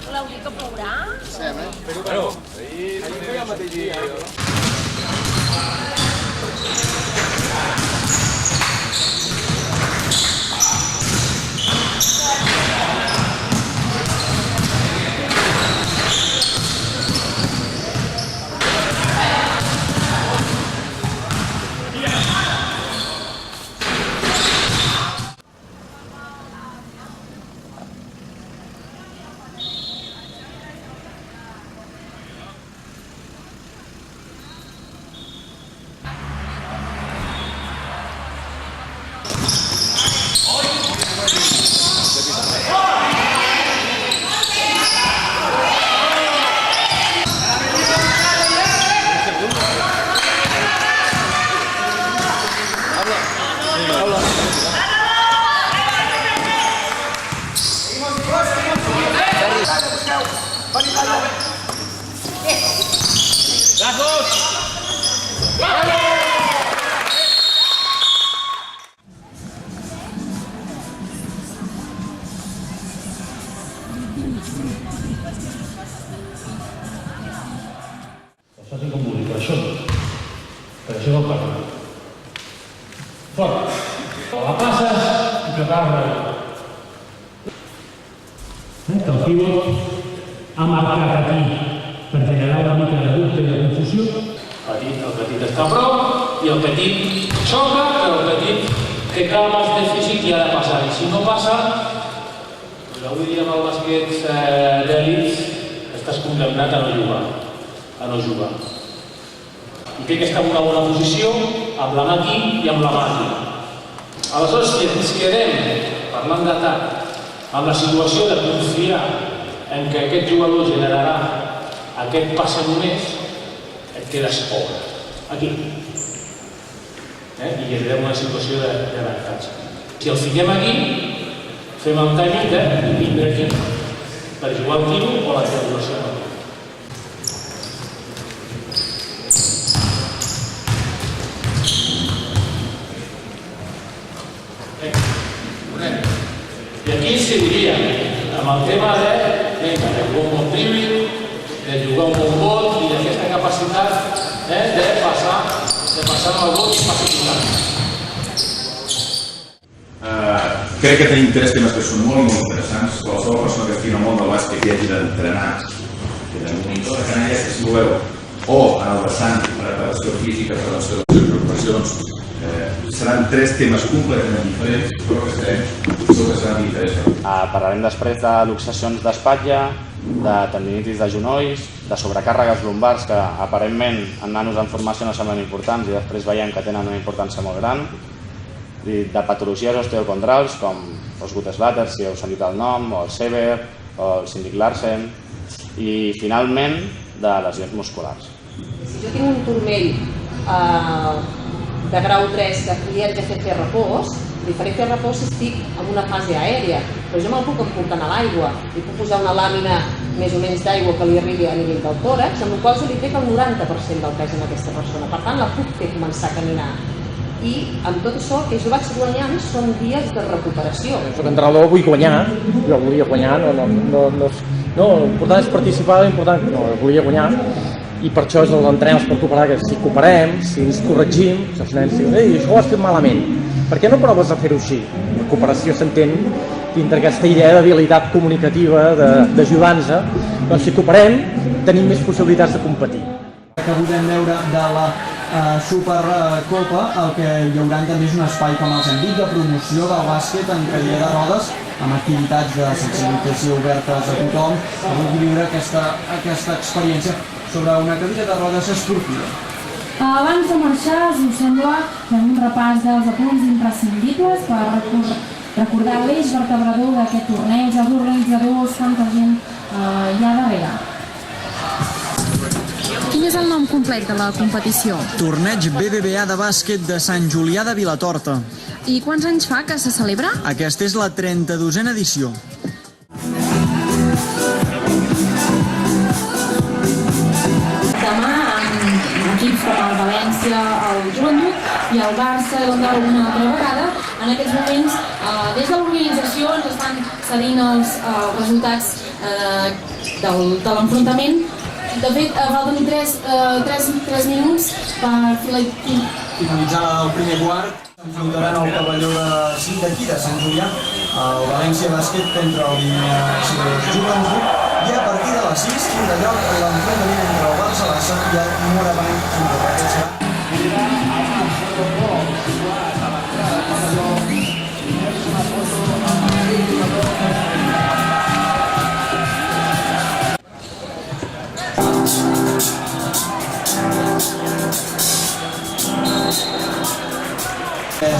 Voleu dir que plourà? Però, ahir feia el mateix dia. Faci com vulgui, per això del Parlament. Fora. La passes i que acaba. Que el pivot ha marcat aquí per generar una mica de dubte i de confusió. El petit està a prop i el petit xoca, però el petit té calmes dèficit i ha de passar. I si no passa, doncs avui dia amb el bàsquet d'èlits estàs condemnat a no jugar. I té que estar en una bona posició, amb la mà aquí i amb la mà aquí. Aleshores, si ens quedem, parlant d'atac, amb la situació de confiar en que aquest jugador generarà aquest passe només, et quedes pobre. Aquí. I generem una situació d'avantatge. Si el fiquem aquí, fem el timing de vindre aquí, per jugar el tiro o la triangulació. I aquí incidiria amb el tema de jugar un bon dribbling, de jugar un bon vot i d'aquesta capacitat de passar amb el vot i facilitar. Crec que tenim tres temes que són molt interessants. Qualsevol persona que estima molt del bàsquet i hagi d'entrenar, que de monitor de canalles, que si voleu, o en el vessant preparació física, prevenció de les preocupacions, seran tres temes completament diferents, però que seran interessants. Parlarem després de luxacions d'espatlla, de tendinitis de genolls, de sobrecàrregues lumbars que aparentment en nanos en formació no semblen importants i després veiem que tenen una importància molt gran, de patologies osteocondrals com els Guttslatter, si heu sentit el nom, o el Sever, o el Síndic Larsen, i finalment de lesions musculars. Si jo tinc un turmell de grau 3 que li haig de fer repòs, diferent fer repòs si estic en una fase aèria, però jo me'l puc emportar a l'aigua i puc posar una làmina més o menys d'aigua que li arribi a nivell del tòrax, amb la qual cosa li trec el 90% del pes en aquesta persona. Per tant, la puc fer començar a caminar. I amb tot això que jo vaig guanyant són dies de recuperació. Soc entrenador, vull guanyar, jo volia guanyar, l'important és participar, l'important no, volia guanyar, i per això és l'entrenar per cooperar, que si cooperem, si ens corregim, si els nens diuen, ei, això ho has fet malament, per què no proves a fer-ho així? La cooperació s'entén dintre aquesta idea d'habilitat comunicativa, d'ajudar-nos, doncs si cooperem tenim més possibilitats de competir. Que podem veure de la Supercopa, el que hi haurà també és un espai, com els hem dit, de promoció del bàsquet en cadira de rodes, amb activitats de sensibilització obertes a tothom, que vulgui viure aquesta experiència sobre una cadira de rodes esportiva. Abans de marxar, si us sembla, fem un repàs dels apunts imprescindibles per recordar l'eix vertebrador d'aquest torneig, els organitzadors, quanta gent hi ha darrere. Quin és el nom complet de la competició? Torneig BBVA de bàsquet de Sant Julià de Vilatorta. I quants anys fa que se celebra? Aquesta és la 32a edició. Demà amb equips com el València, el Joventut i el Barça una altra vegada. En aquests moments, des de l'organització ens estan cedint els resultats de l'enfrontament. De fet, falten 3 minuts per finalitzar el primer quart. S'enfrontaran al pavelló d'aquí, de Sant Julià, el València Bàsquet contra el Joventut, i a partir de les 6 tindrà lloc l'enfrontament entre el Barça Lassa i el Morabanc Andorra.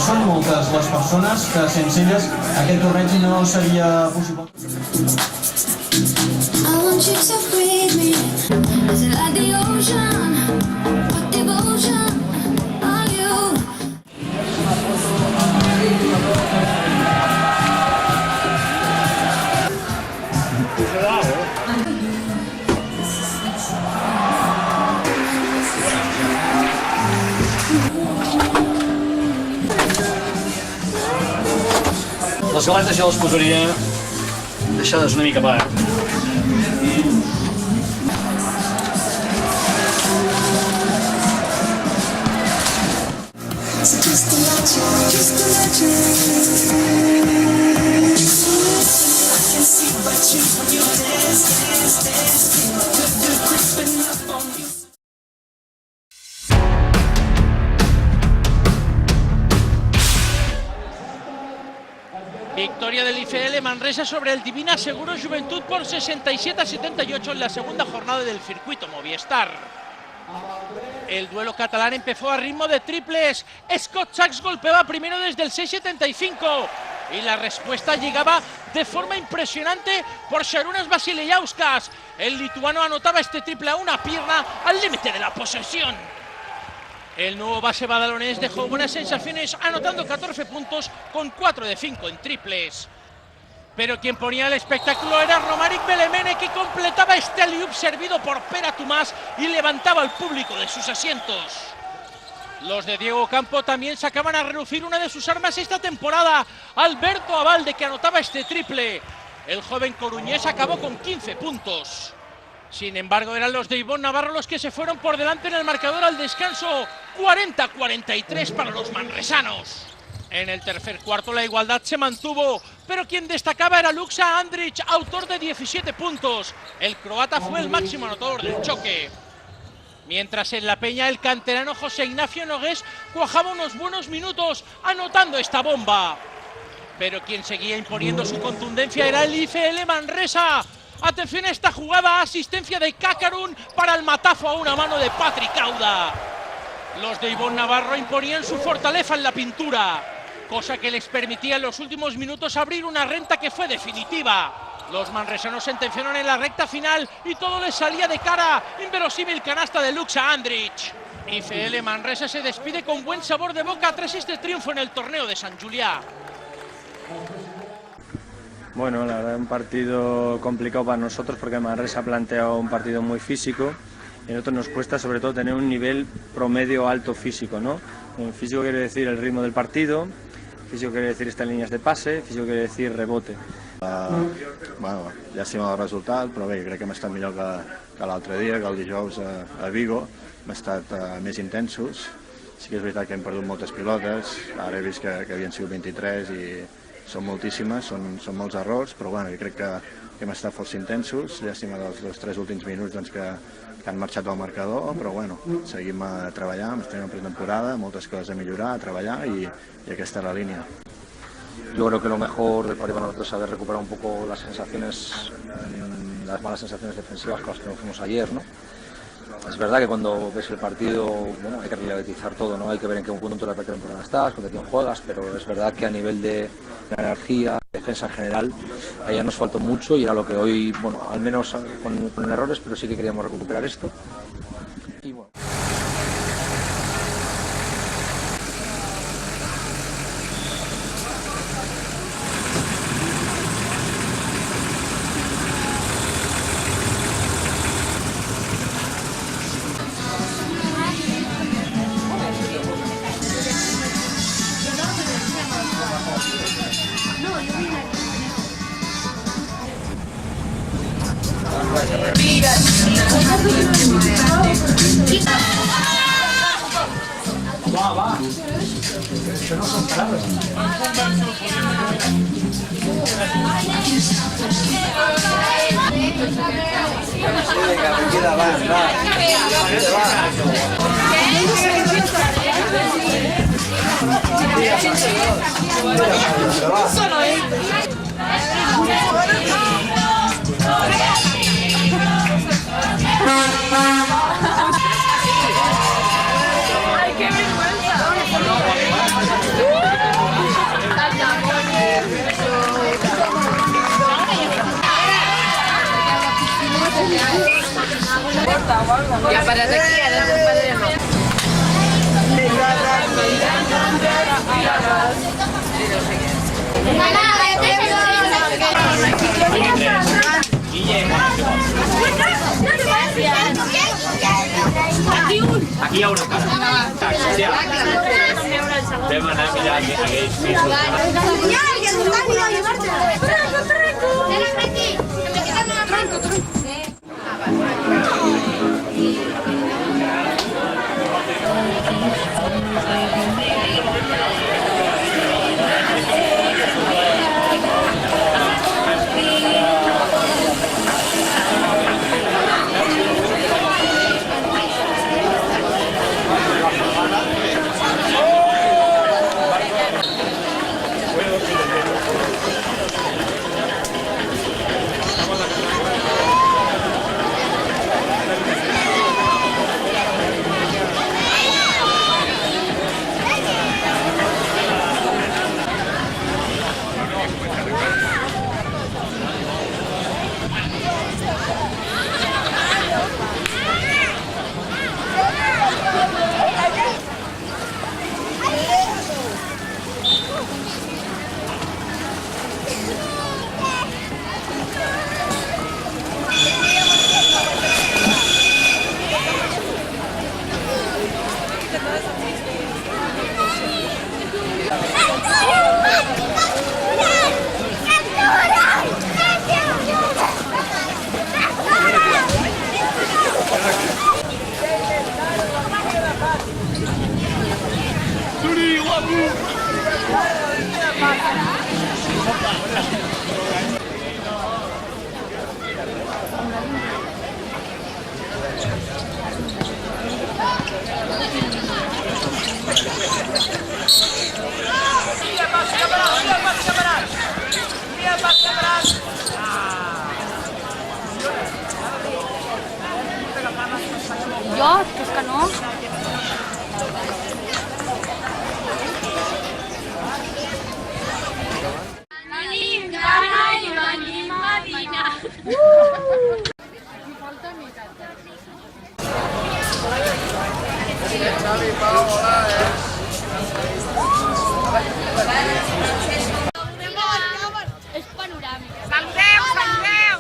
Són moltes les persones que sense elles aquest torneig no seria possible. I want you to breathe me. Is it like the ocean? What devotion are you? Les galetes jo les posaria deixades una mica a part. Victoria del IFL Manresa sobre el Divina Seguro Juventud por 67-78 en la segunda jornada del circuito Movistar. El duelo catalán empezó a ritmo de triples. Scott Sachs golpeaba primero desde el 6.75 y la respuesta llegaba de forma impresionante por Šarūnas Vasilijauskas. El lituano anotaba este triple a una pierna al límite de la posesión. El nuevo base badalonés dejó buenas sensaciones anotando 14 puntos con 4 de 5 en triples. Pero quien ponía el espectáculo era Romaric Belemene, que completaba este alley-oop servido por Pere Tomàs y levantaba al público de sus asientos. Los de Diego Campo también sacaban a relucir una de sus armas esta temporada, Alberto Abalde, que anotaba este triple. El joven coruñés acabó con 15 puntos. Sin embargo, eran los de Ivonne Navarro los que se fueron por delante en el marcador al descanso, 40-43 para los manresanos. En el tercer cuarto la igualdad se mantuvo, pero quien destacaba era Luka Andrić, autor de 17 puntos. El croata fue el máximo anotador del choque. Mientras en la peña el canterano José Ignacio Nogués cuajaba unos buenos minutos anotando esta bomba. Pero quien seguía imponiendo su contundencia era el IFL Manresa. Atención a esta jugada, asistencia de Kakarun para el matazo a una mano de Patrick Auda. Los de Ivonne Navarro imponían su fortaleza en la pintura, cosa que les permitía en los últimos minutos abrir una renta que fue definitiva. Los manresanos sentenciaron en la recta final y todo les salía de cara. Inverosímil canasta de Luka Andrić. IFL Manresa se despide con buen sabor de boca tras este triunfo en el torneo de Sant Julià. Bueno, la verdad, un partido complicado para nosotros porque Manresa ha planteado un partido muy físico y a nosotros nos cuesta sobre todo tener un nivel promedio alto físico, ¿no? Físico quiere decir el ritmo del partido, físico quiere decir estas línies de passe, físico quiere decir rebote. Bueno, llàstima del resultat, però bé, crec que hem estat millor que l'altre dia, que el dijous a Vigo, hem estat més intensos. Sí que és veritat que hem perdut moltes pilotes, ara he vist que havien sigut 23 i són moltíssimes, són molts errors, però bueno, jo crec que hem estat força intensos, llàstima dels 3 últims minuts doncs, que han marxat del marcador, però bueno, seguim treballant, estem en pretemporada, moltes coses a millorar, a treballar y aquesta es la línea. Yo creo que lo mejor del partido para nosotros es saber recuperar un poco las sensaciones, las malas sensaciones defensivas con las que nos fuimos ayer, ¿no? Es verdad que cuando ves el partido, bueno, hay que relativizar todo, ¿no? Hay que ver en qué punto de la temporada estás, contra quién juegas, pero es verdad que a nivel de energía, defensa en general, allá nos faltó mucho y era lo que hoy, bueno, al menos con errores, pero sí que queríamos recuperar esto. Y bueno. Va. Això no són paraules. ¡Ay, qué vergüenza! Ya para de aquí, ahora no podremos. Aquí hi ha una cara. Vam anar a mirar aquells Jo, és que no. Venim Ghana i venim Medina. Xavi, Pau, hola, És panoràmica. Saludeu, saludeu!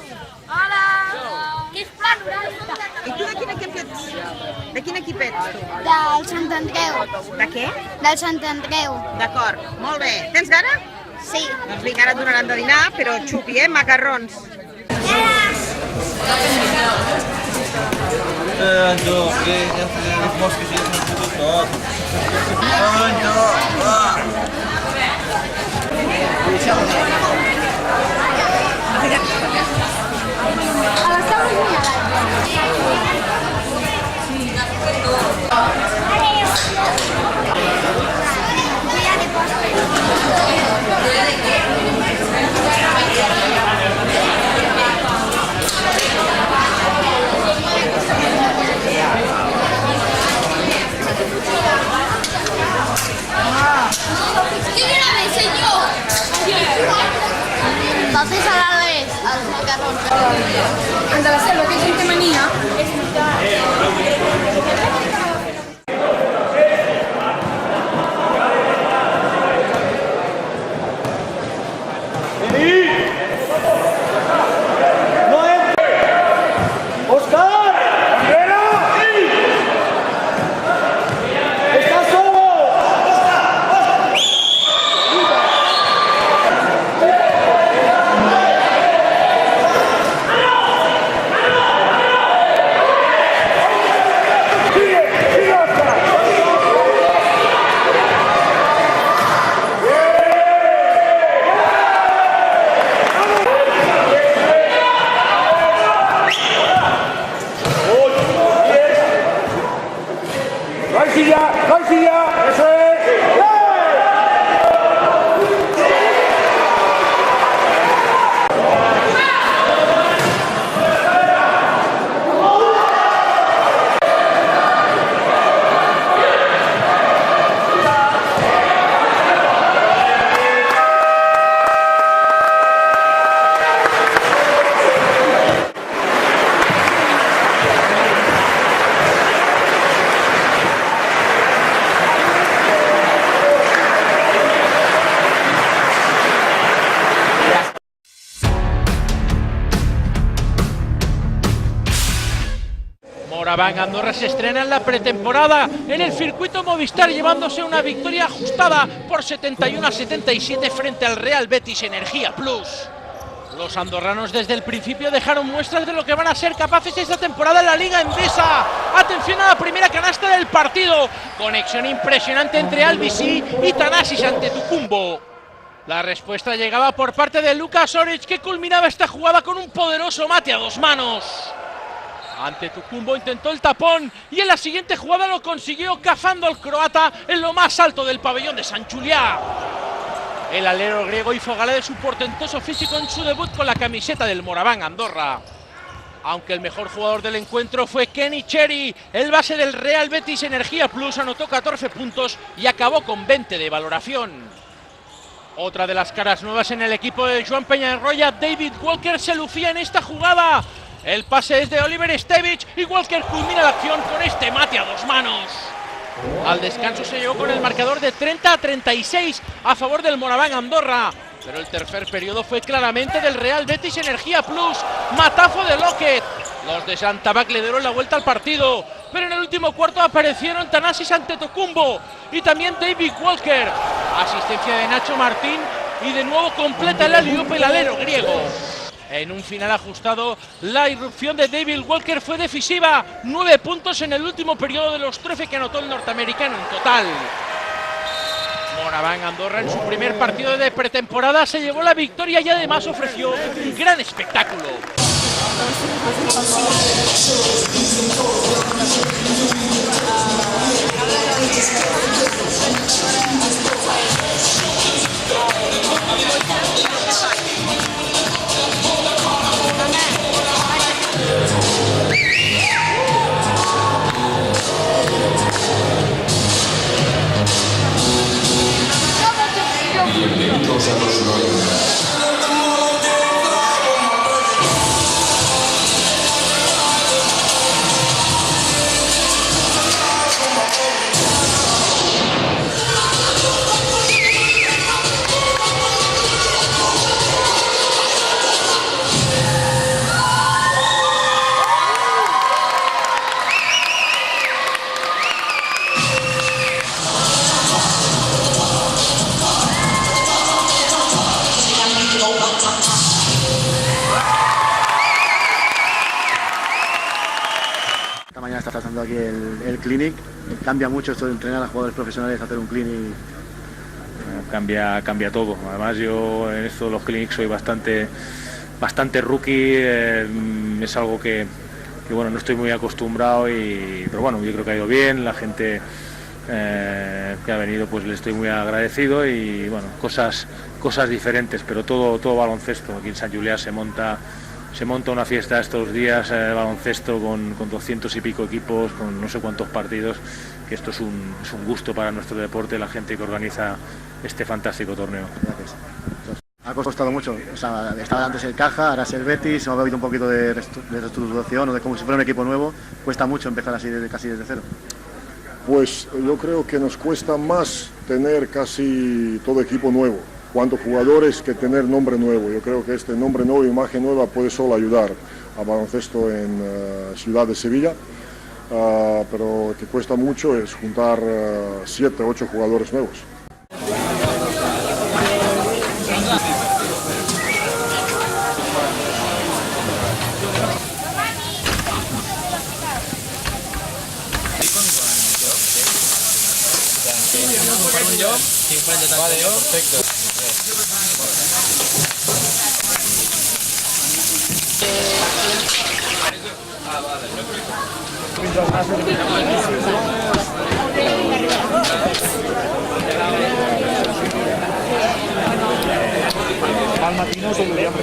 Hola! Que és panoràmica. I tu de quin equip ets? De quin equip ets tu? Del Sant Andreu. De què? Del Sant Andreu. D'acord, molt bé. Tens gana? Sí. Doncs vinga, ara et donaran de dinar, però xupi, macarrons. Anjo, que mos que sí, tot. Anjo, va. A les taules El de la selva, que gent té mania, és Moraván Andorra se estrena en la pretemporada en el circuito Movistar, llevándose una victoria ajustada por 71-77 frente al Real Betis Energía Plus. Los andorranos desde el principio dejaron muestras de lo que van a ser capaces esta temporada en la Liga Endesa. Atención a la primera canasta del partido. Conexión impresionante entre Albisi y Thanasis Antetokounmpo. La respuesta llegaba por parte de Lukas Oric, que culminaba esta jugada con un poderoso mate a dos manos. Antetokounmpo intentó el tapón y en la siguiente jugada lo consiguió, cazando al croata en lo más alto del pabellón de Sant Julià. El alero griego hizo gala de su portentoso físico en su debut con la camiseta del Moraván Andorra. Aunque el mejor jugador del encuentro fue Kenny Cherry, el base del Real Betis Energía Plus anotó 14 puntos y acabó con 20 de valoración. Otra de las caras nuevas en el equipo de Joan Peñarroya, David Walker, se lucía en esta jugada. El pase es de Oliver Stevic y Walker culmina la acción con este mate a dos manos. Al descanso se llegó con el marcador de 30-36 a favor del Moraván Andorra, pero el tercer periodo fue claramente del Real Betis Energía Plus. Matazo de Lockett. Los de Santabac le dieron la vuelta al partido, pero en el último cuarto aparecieron Thanasis Antetokounmpo y también David Walker. Asistencia de Nacho Martín y de nuevo completa el alley-oop el alero griego. En un final ajustado, la irrupción de David Walker fue decisiva. 9 puntos en el último periodo de los 13 que anotó el norteamericano en total. Moraván Andorra en su primer partido de pretemporada se llevó la victoria y además ofreció un gran espectáculo. Bienvenidos a los 90. Esta mañana está pasando aquí el clinic. Cambia mucho esto de entrenar a jugadores profesionales, hacer un clinic. Cambia todo. Además yo en esto de los clinics soy bastante rookie. Es algo que bueno, no estoy muy acostumbrado, pero bueno, yo creo que ha ido bien. La gente que ha venido, pues le estoy muy agradecido, y bueno, cosas diferentes, pero todo baloncesto. Aquí en Sant Julià se monta una fiesta estos días de baloncesto con 200 y pico equipos, con no sé cuántos partidos, que esto es un gusto para nuestro deporte, la gente que organiza este fantástico torneo. Gracias. Ha costado mucho, o sea, estaba antes el Caja, ahora es el Betis, hemos habido un poquito de reestructuración o de como si fuera un equipo nuevo, cuesta mucho empezar así casi desde cero. Pues yo creo que nos cuesta más tener casi todo equipo nuevo, cuanto jugadores que tener nombre nuevo. Yo creo que este nombre nuevo, imagen nueva puede solo ayudar a baloncesto en Ciudad de Sevilla, pero que cuesta mucho es juntar 7 o 8 jugadores nuevos. Al matino se lo llamo.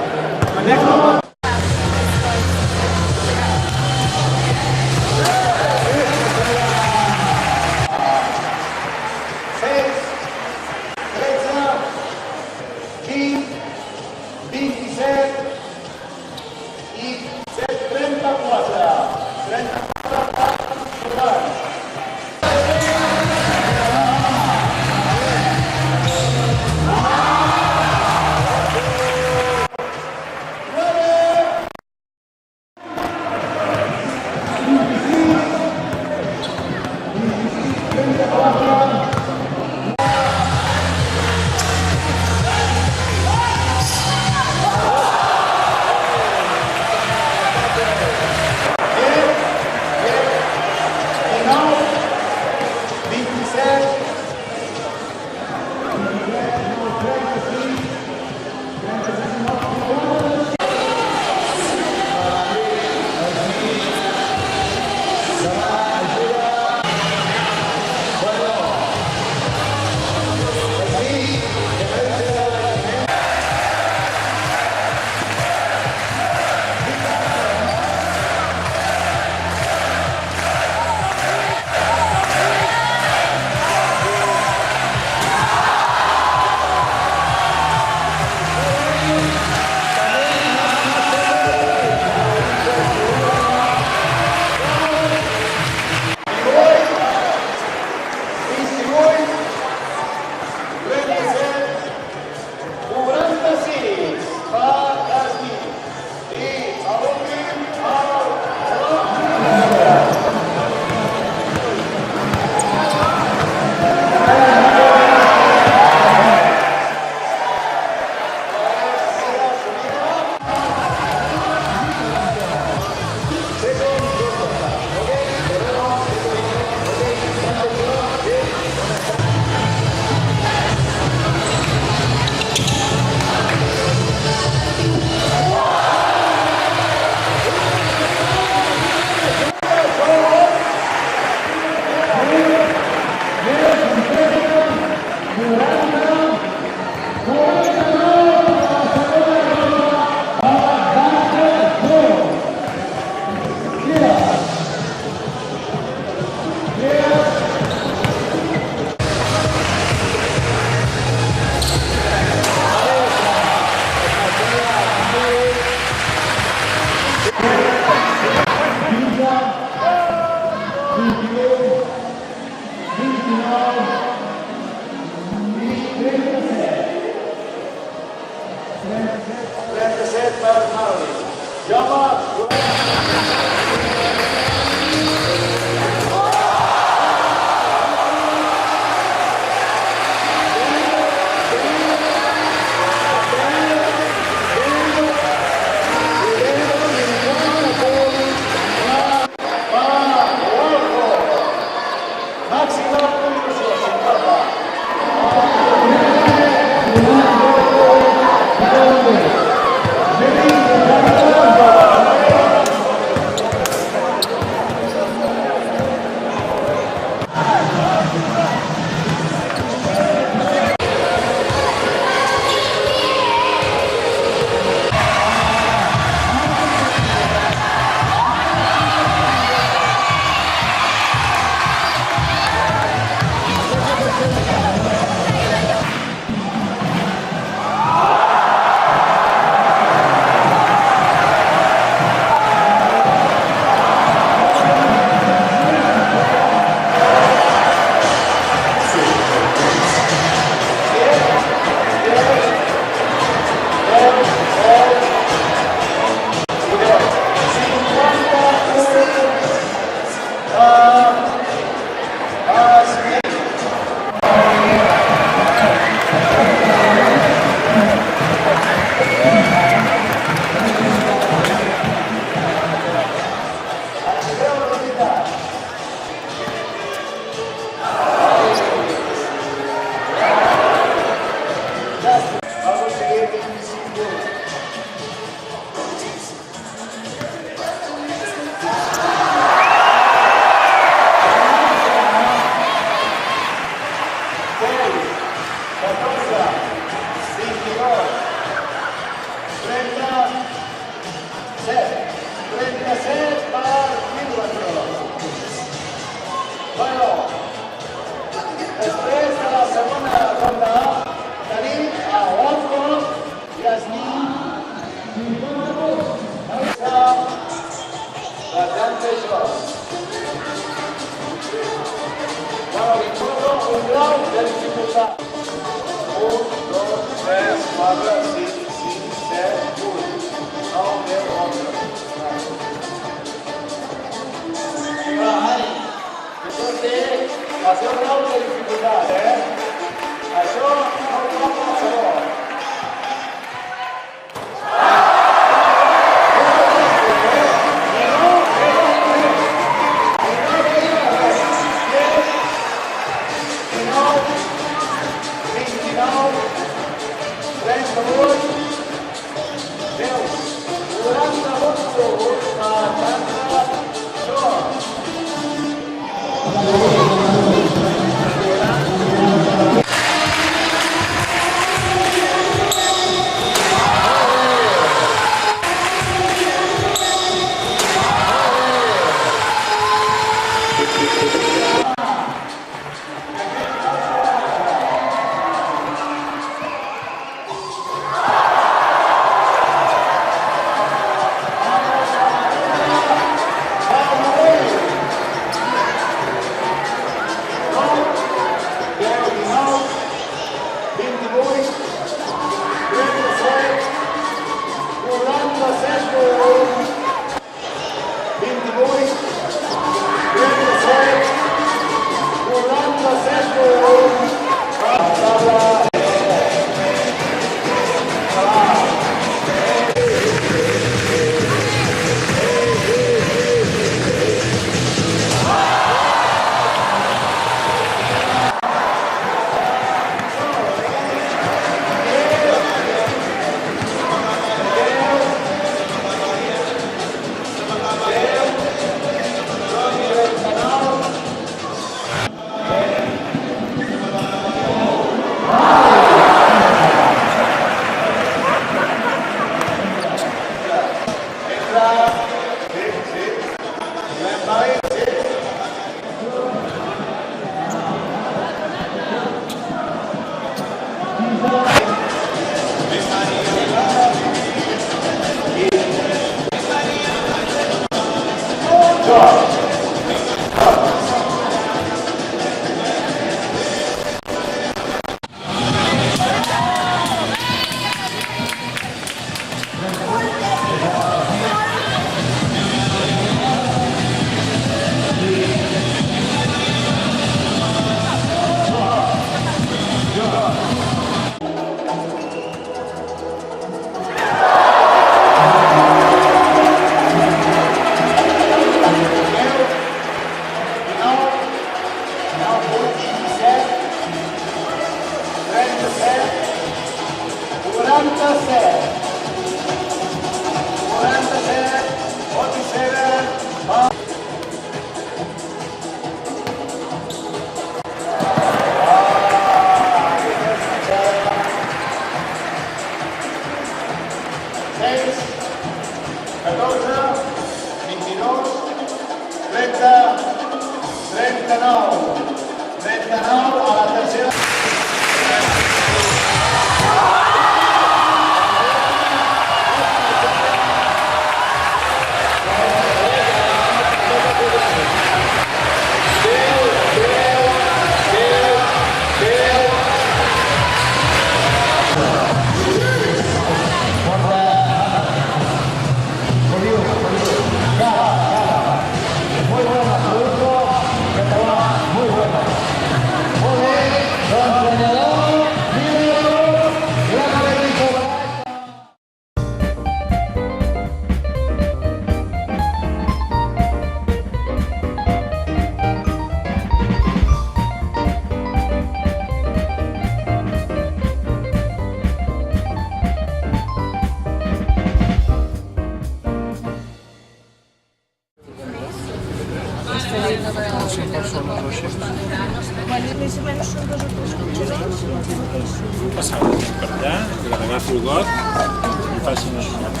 Passava per allà, que l'agafi el got i faci una sonada.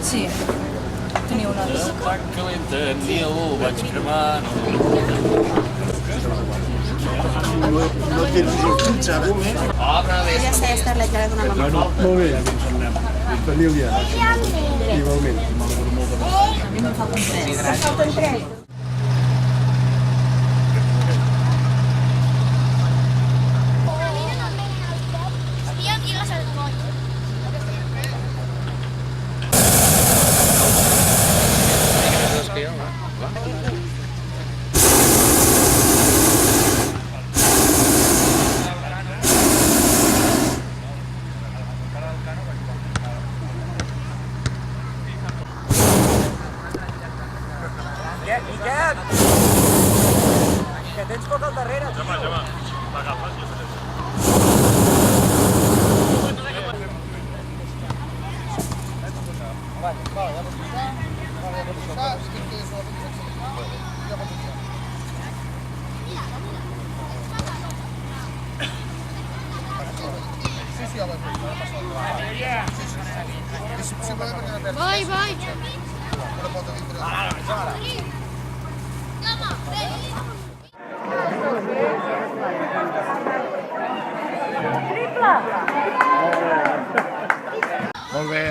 Sí, tenia una altra. Tan calenta, Nil, vaig cremar... No tens sortits ara? Ja sé estar la cara d'una mamà. Bueno, molt bé. Família. Igualment. A mi me'n falten 3. Em falten 3. Miquel! Que tens poc al darrere. Ja va, m'agafes. Vai, vai. Molt bé,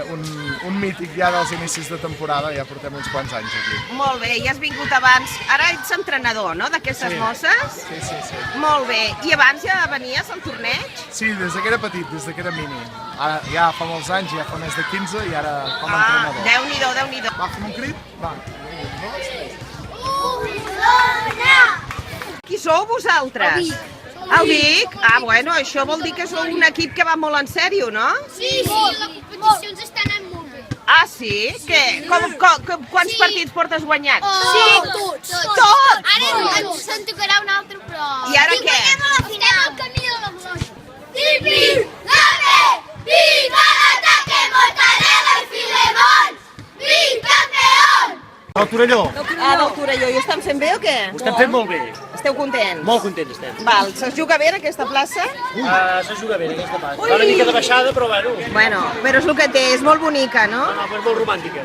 un mític ja dels inicis de temporada, ja portem uns quants anys aquí. Molt bé, ja has vingut abans. Ara ets entrenador, no?, d'aquestes mosses? Sí. Molt bé. I abans ja venies al torneig? Sí, des que era petit, des que era mini. Ara ja fa molts anys, ja fa més de 15 i ara com a entrenador. Déu-n'hi-do, Déu-n'hi-do. Va, fem un crit? Va. Qui sou vosaltres? El Vic. El Vic? Ah, bueno, això vol dir que sou un equip que va molt en sèrio, no? Sí, les competicions estan anant molt bé. Ah, sí? Què? Quants partits portes guanyats? Sí, tots. Tots? Ara se'n tocarà un altre, però... I ara què? Guanyem a la final. Estem al camí de la Bloja. Tipi, dame, viva l'ataque, mortadela i filemón! Vic campeón! Del Torelló. Ah, del Torelló. I ho estan fent bé o què? Ho estem fent molt bé. Esteu contents? Molt contents estem. Val, se juga bé en aquesta plaça? Se juga bé en aquesta plaça. Fa una mica de baixada, però bueno. Bueno, però és el que té, és molt bonica, no? No, però és molt romàntica.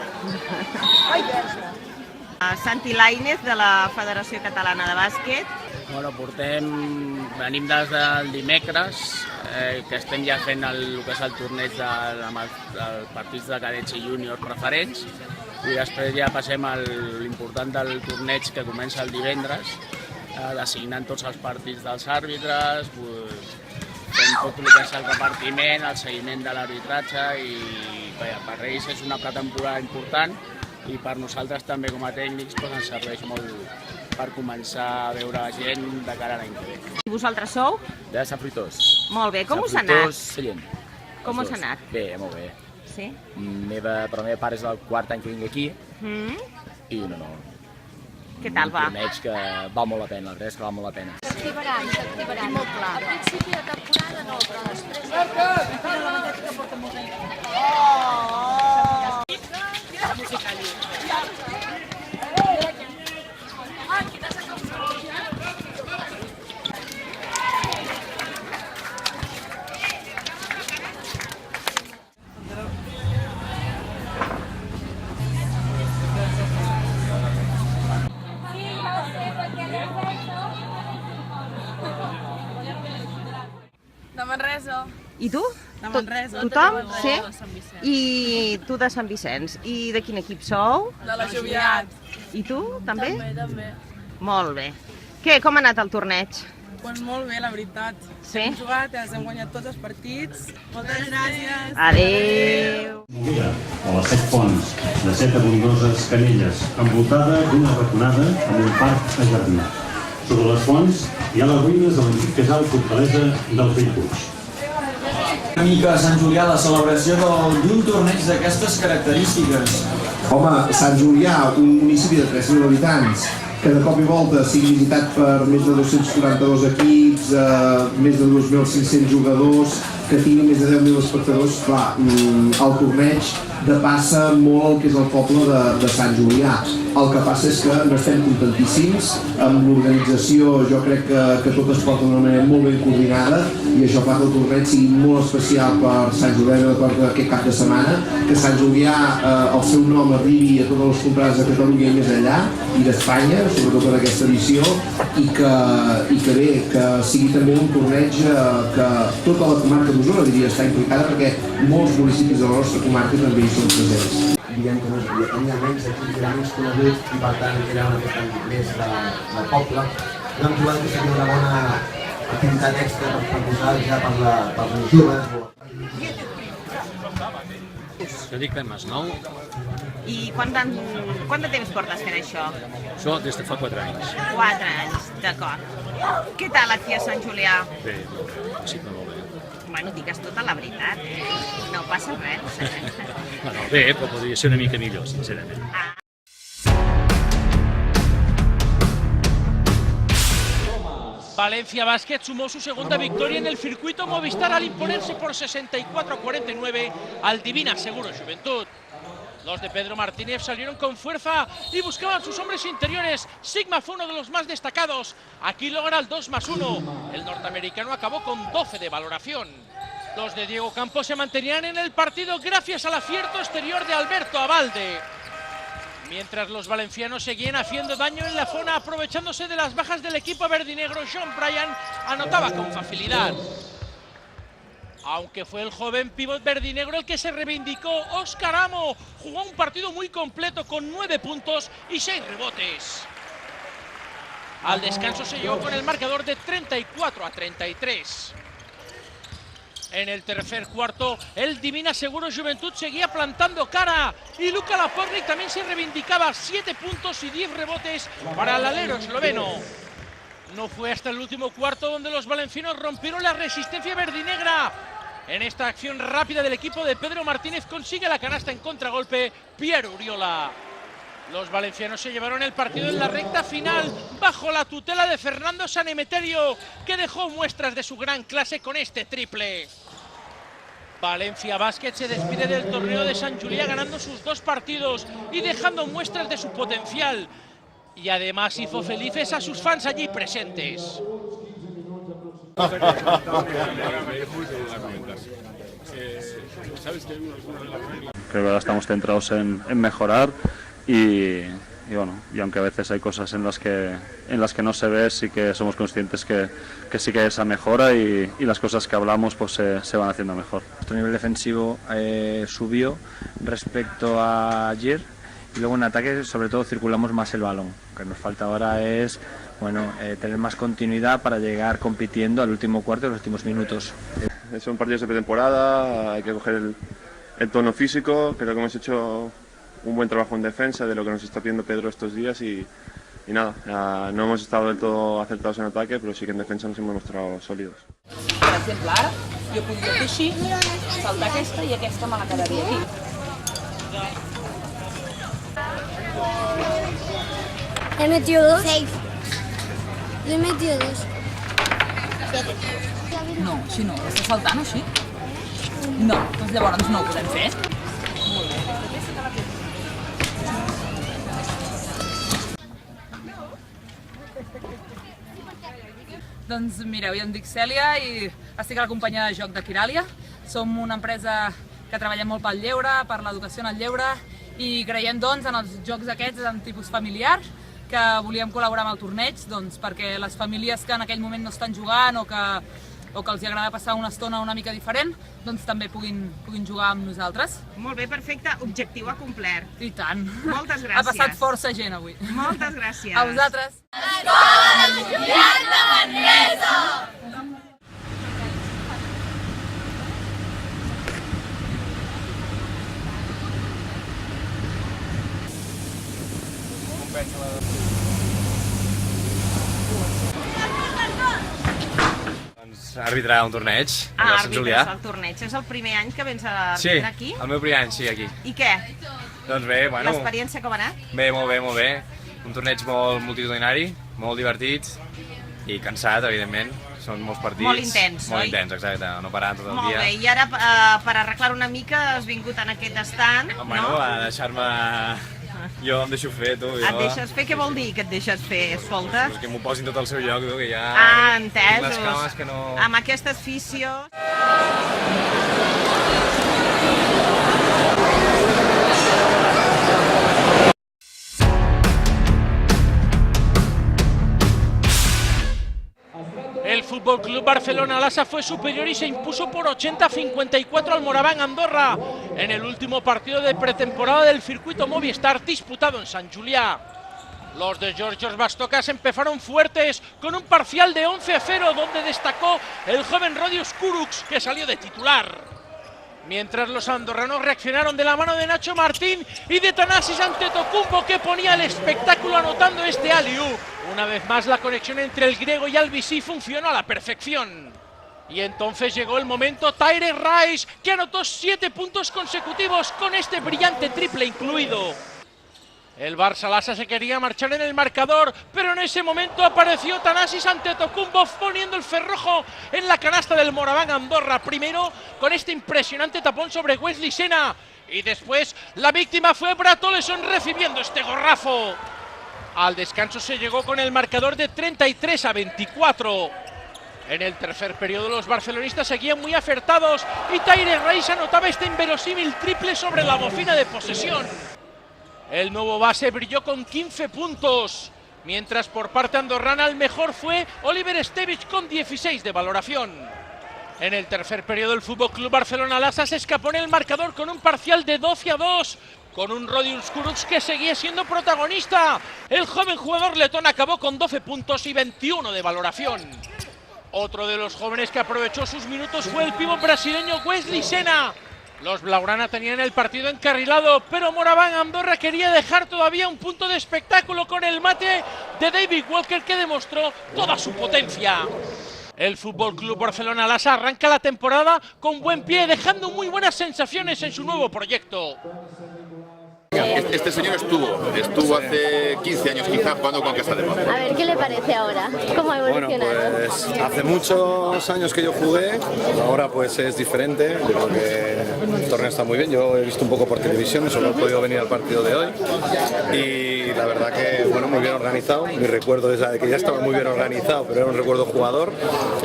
Santi Lainez, de la Federació Catalana de Bàsquet. Bueno, venim des del dimecres, que estem ja fent el que és el torneig amb els partits de cadets i júniors preferents, i després ja passem a l'important del torneig que comença el divendres, designant tots els partits dels àrbitres, fent tot el que és el repartiment, el seguiment de l'arbitratge, i per ells és una pretemporada important, i per nosaltres també com a tècnics ens serveix molt per començar a veure gent de cara a l'any que ve. I vosaltres sou? De Sant Fruitós. Molt bé, com us ha Sant anat? Fruitós, Sallent. Com us ha anat? Bé, molt bé. Sí? Però la meva part és el quart any que vinc aquí, i no. Què tal va? Un torneig que val molt la pena, la veritat és que val molt la pena. s'activaran. Molt clar. A principi de temporada no, però després... Que porta molt bé. De Manresa. I tu? De Manresa. Tothom? De Sí? Sant Vicenç. I tu de Sant Vicenç. I de quin equip sou? De la Joviat. I tu, també? També. Molt bé. Què, com ha anat el torneig? Doncs molt bé, la veritat. Sí? Hem jugat, ens hem guanyat tots els partits. Moltes gràcies. Adéu. Noguera, a les 7 fonts, de 7 abundoses canelles, envoltada d'una raconada amb un parc ajardinat. Sobre les fonts hi ha les ruïnes de l'antic casal fortalesa del Bellpuig. Una mica a Sant Julià la celebració d'un torneig d'aquestes característiques. Home, Sant Julià, un municipi de 3.000 habitants, que de cop i volta sigui visitat per més de 242 equips, més de 2.500 jugadors, que tingui més de 10.000 espectadors, clar, el torneig depassa molt el que és el poble de Sant Julià. El que passa és que no estem contentíssims amb l'organització, jo crec que tot es porta d'una manera molt ben coordinada i això fa que el torneig sigui molt especial per Sant Julià per aquest cap de setmana, que Sant Julià, el seu nom arribi a totes les contrades de Catalunya i més enllà, i d'Espanya, sobretot en aquesta edició, i que bé, que sigui també un torneig que tota la comarca d'Osona diria està implicada perquè molts municipis de la nostra comarca també hi són presents. Diguem que no hi ha menys equips, hi ha menys coneguts i per tant era una mica més del poble. No hem trobat que sigui una bona activitat extra per posar ja per els joves. Jo dic ben Masnou. I quant de temps portes fent això? Això des de fa 4 anys. 4 anys, d'acord. Què tal aquí a Sant Julià? Bé, sí, molt bé. Bueno, digues tota la veritat, no passa res. Bueno, bé, però podria ser una mica millor, sincerament. Valencia Basket sumó su segunda victoria en el circuito Movistar al imponerse por 64-49 al Divina Seguro Juventud. Los de Pedro Martínez salieron con fuerza y buscaban sus hombres interiores. Sigma fue uno de los más destacados. Aquí logra el 2+1. El norteamericano acabó con 12 de valoración. Los de Diego Campos se mantenían en el partido gracias al acierto exterior de Alberto Abalde. Mientras los valencianos seguían haciendo daño en la zona, aprovechándose de las bajas del equipo verdinegro, Sean Bryan anotaba con facilidad. Aunque fue el joven pívot verdinegro el que se reivindicó, Óscar Amo jugó un partido muy completo con 9 puntos y 6 rebotes. Al descanso se llegó con el marcador de 34-33. En el tercer cuarto, el Divina Seguro Juventud seguía plantando cara y Luka Lapornik también se reivindicaba, 7 puntos y 10 rebotes para el alero esloveno. No fue hasta el último cuarto donde los valencianos rompieron la resistencia verdinegra. En esta acción rápida del equipo de Pedro Martínez consigue la canasta en contragolpe Pierre Uriola. Los valencianos se llevaron el partido en la recta final bajo la tutela de Fernando Sanemeterio, que dejó muestras de su gran clase con este triple. Valencia Basket se despide del torneo de Sant Julià ganando sus 2 partidos y dejando muestras de su potencial. Y además hizo felices a sus fans allí presentes. Creo que estamos centrados en mejorar y bueno, y aunque a veces hay cosas en las que no se ve, sí que somos conscientes que sí que hay esa mejora y las cosas que hablamos pues se van haciendo mejor. Nuestro nivel defensivo subió respecto a ayer y luego en ataque sobre todo circulamos más el balón. Lo que nos falta ahora es tener más continuidad para llegar compitiendo al último cuarto y los últimos minutos. Son partidos de pretemporada, hay que coger el tono físico, creo que hemos hecho un buen trabajo en defensa de lo que nos está pidiendo Pedro estos días y nada, no hemos estado del todo acertados en ataque, pero sí que en defensa nos hemos mostrado sólidos. Per exemple, ara jo podria fer així, saltar aquesta i aquesta me la quedaria aquí. He metido 2. 6. Yo he metido 2. No, així no. Està saltant o així? No, doncs llavors no ho podem fer. Molt bé. Doncs mireu, jo em dic Cèlia i estic a la companyia de joc de Quiràlia. Som una empresa que treballem molt pel lleure, per l'educació en el lleure i creiem doncs en els jocs aquests en tipus familiar que volíem col·laborar amb el torneig perquè les famílies que en aquell moment no estan jugant o que els agrada passar una estona una mica diferent doncs també puguin jugar amb nosaltres. Molt bé, perfecte. Objectiu acomplert. I tant. Moltes gràcies. Ha passat força gent avui. Moltes gràcies. A vosaltres. Escola d'Estudiants de Manresa! Doncs arbitrar un torneig a Sant Julià. El torneig. És el primer any que vens a arbitrar aquí? Sí, el meu primer any, sí, aquí. I què? Doncs bé, bueno... L'experiència com ha anat? Bé, molt bé, molt bé. Un torneig molt multitudinari, molt divertit i cansat, evidentment. Són molts partits. Molt intens, Molt oi? intens, exacte, no parar tot el dia. Molt bé, i ara per arreglar una mica has vingut en aquest estand, Bueno, a deixar-me... Jo em deixo fer, tu. Et deixes fer? Què vol dir que et deixes fer? Escolta. Que m'ho posin tot al seu lloc, tu, que ja... Entesos. Les cames que no... Amb aquesta afició... El Fútbol Club Barcelona Lassa fue superior y se impuso por 80-54 al Moraván Andorra en el último partido de pretemporada del circuito Movistar disputado en Sant Julià. Los de Georgios Bastocas empezaron fuertes con un parcial de 11-0 donde destacó el joven Rodius Kurucs que salió de titular. Mientras los andorranos reaccionaron de la mano de Nacho Martín y de Thanasis Antetokounmpo que ponía el espectáculo anotando este alley-oop. Una vez más la conexión entre el griego y Albisi funcionó a la perfección. Y entonces llegó el momento Tyrese Rice que anotó 7 puntos consecutivos con este brillante triple incluido. El Barça Lassa se quería marchar en el marcador, pero en ese momento apareció Thanasis Antetokounmpo poniendo el cerrojo en la canasta del Moraván Andorra. Primero con este impresionante tapón sobre Wesley Sena y después la víctima fue Brad Oleson recibiendo este gorrazo. Al descanso se llegó con el marcador de 33-24. En el tercer periodo los barcelonistas seguían muy acertados y Tyrese Rice anotaba este inverosímil triple sobre la bocina de posesión. El nuevo base brilló con 15 puntos, mientras por parte andorrana el mejor fue Oliver Stevich con 16 de valoración. En el tercer periodo el FC Barcelona Lassa se escapó en el marcador con un parcial de 12-2, con un Rodius Kurucs que seguía siendo protagonista. El joven jugador letón acabó con 12 puntos y 21 de valoración. Otro de los jóvenes que aprovechó sus minutos fue el pívot brasileño Wesley Sena. Los blaugrana tenían el partido encarrilado, pero Moraván Andorra quería dejar todavía un punto de espectáculo con el mate de David Walker que demostró toda su potencia. El Fútbol Club Barcelona Lassa arranca la temporada con buen pie, dejando muy buenas sensaciones en su nuevo proyecto. Este señor estuvo hace 15 años quizá jugando con Casademont. A ver, ¿qué le parece ahora? ¿Cómo ha evolucionado? Bueno, pues hace muchos años que yo jugué, ahora pues es diferente, yo creo que el torneo está muy bien, yo he visto un poco por televisión, solo he podido venir al partido de hoy y la verdad que bueno, muy bien organizado, mi recuerdo es que ya estaba muy bien organizado, pero era un recuerdo jugador,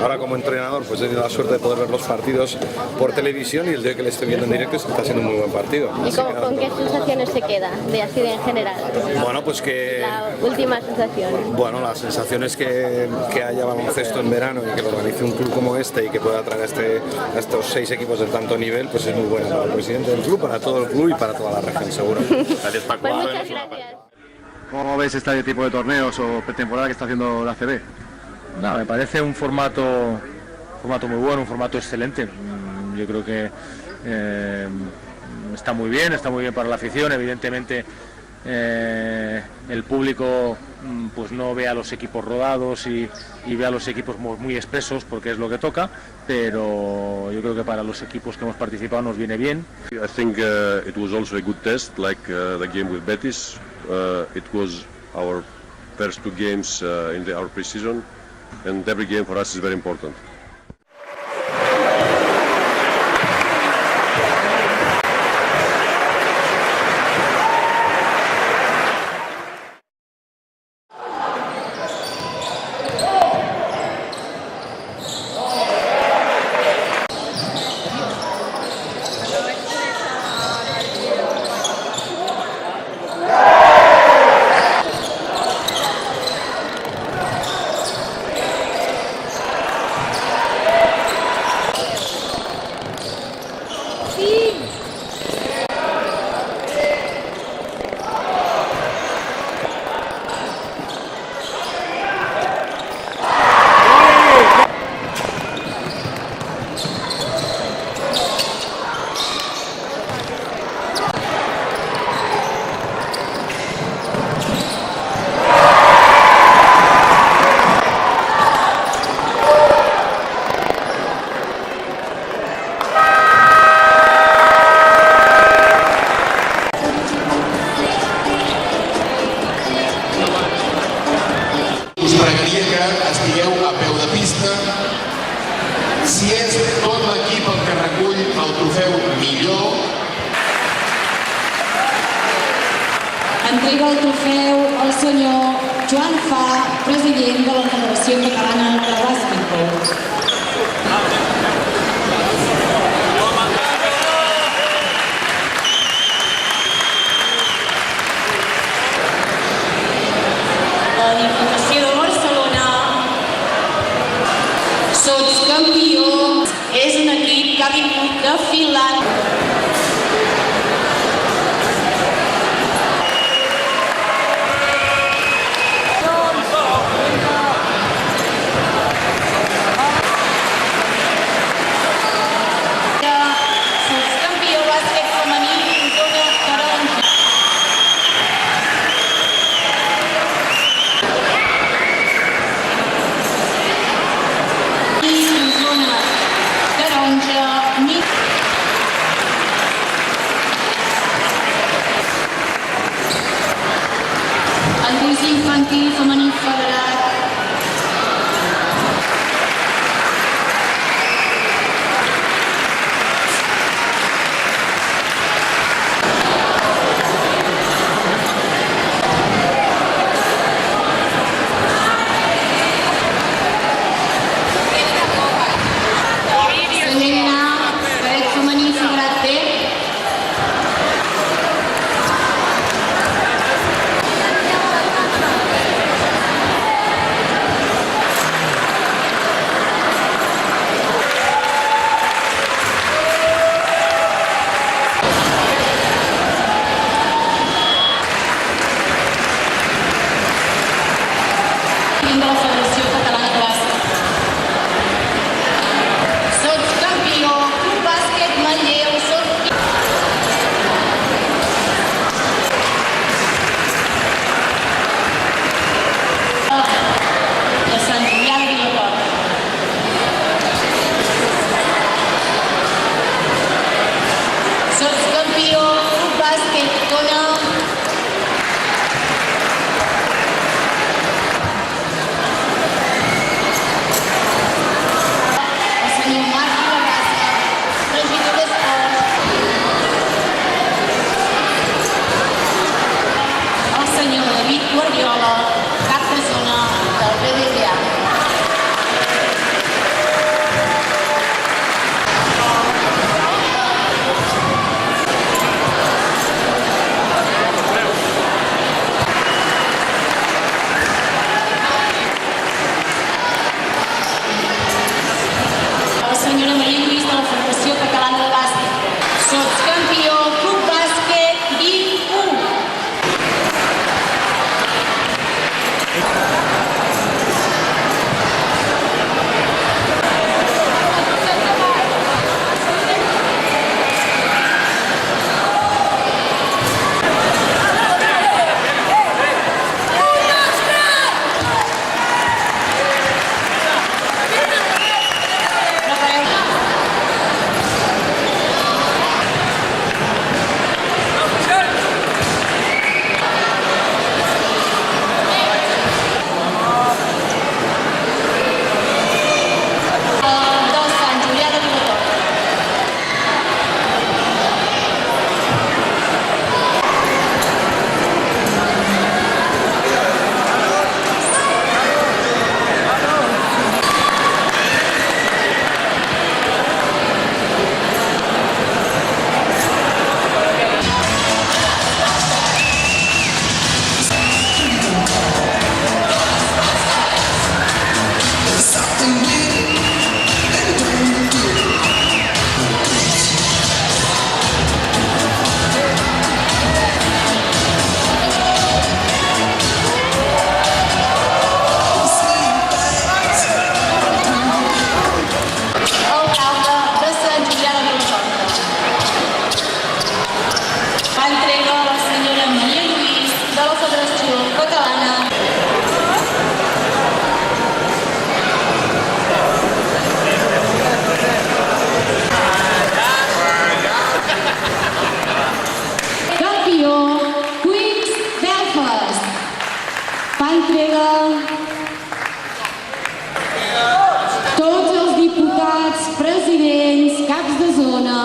ahora como entrenador pues he tenido la suerte de poder ver los partidos por televisión y el día que le estoy viendo en directo está siendo un muy buen partido. ¿Y con qué sensaciones se queda, de así de en general? Bueno, pues que... La última sensación. Bueno, la sensación es que haya baloncesto en verano y que lo organice un club como este y que pueda traer a estos 6 equipos de tanto nivel, pues es muy bueno para el presidente del club, para todo el club y para toda la región, seguro. Gracias, Paco. Pues muchas gracias. ¿Cómo ves este tipo de torneos o pretemporada que está haciendo la ACB? No, me parece un formato muy bueno, un formato excelente. Yo creo que está muy bien para la afición. Evidentemente el público pues no ve a los equipos rodados y ve a los equipos muy expresos porque es lo que toca, pero yo creo que para los equipos que hemos participado nos viene bien. I think it was also a good test, like the game with Betis. It was our first 2 games in our pre-season, and every game for us is very important. Us pregaria que estigueu a peu de pista. Si és tot l'equip el que recull el trofeu millor. Entrega el trofeu al senyor Joan Fa, president de la Federació Catalana de Bàsquetbol. La Diputació de Barcelona, sotscampió, és un equip que ha vingut de Finlàndia. Sotscampió bàsquet femení, zona taronja. Zona taronja, Andrés infantil femení federat. Serena, cadet femení federat B.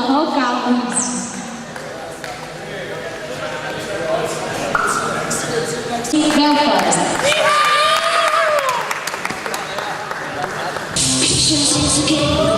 al camp. Belfast.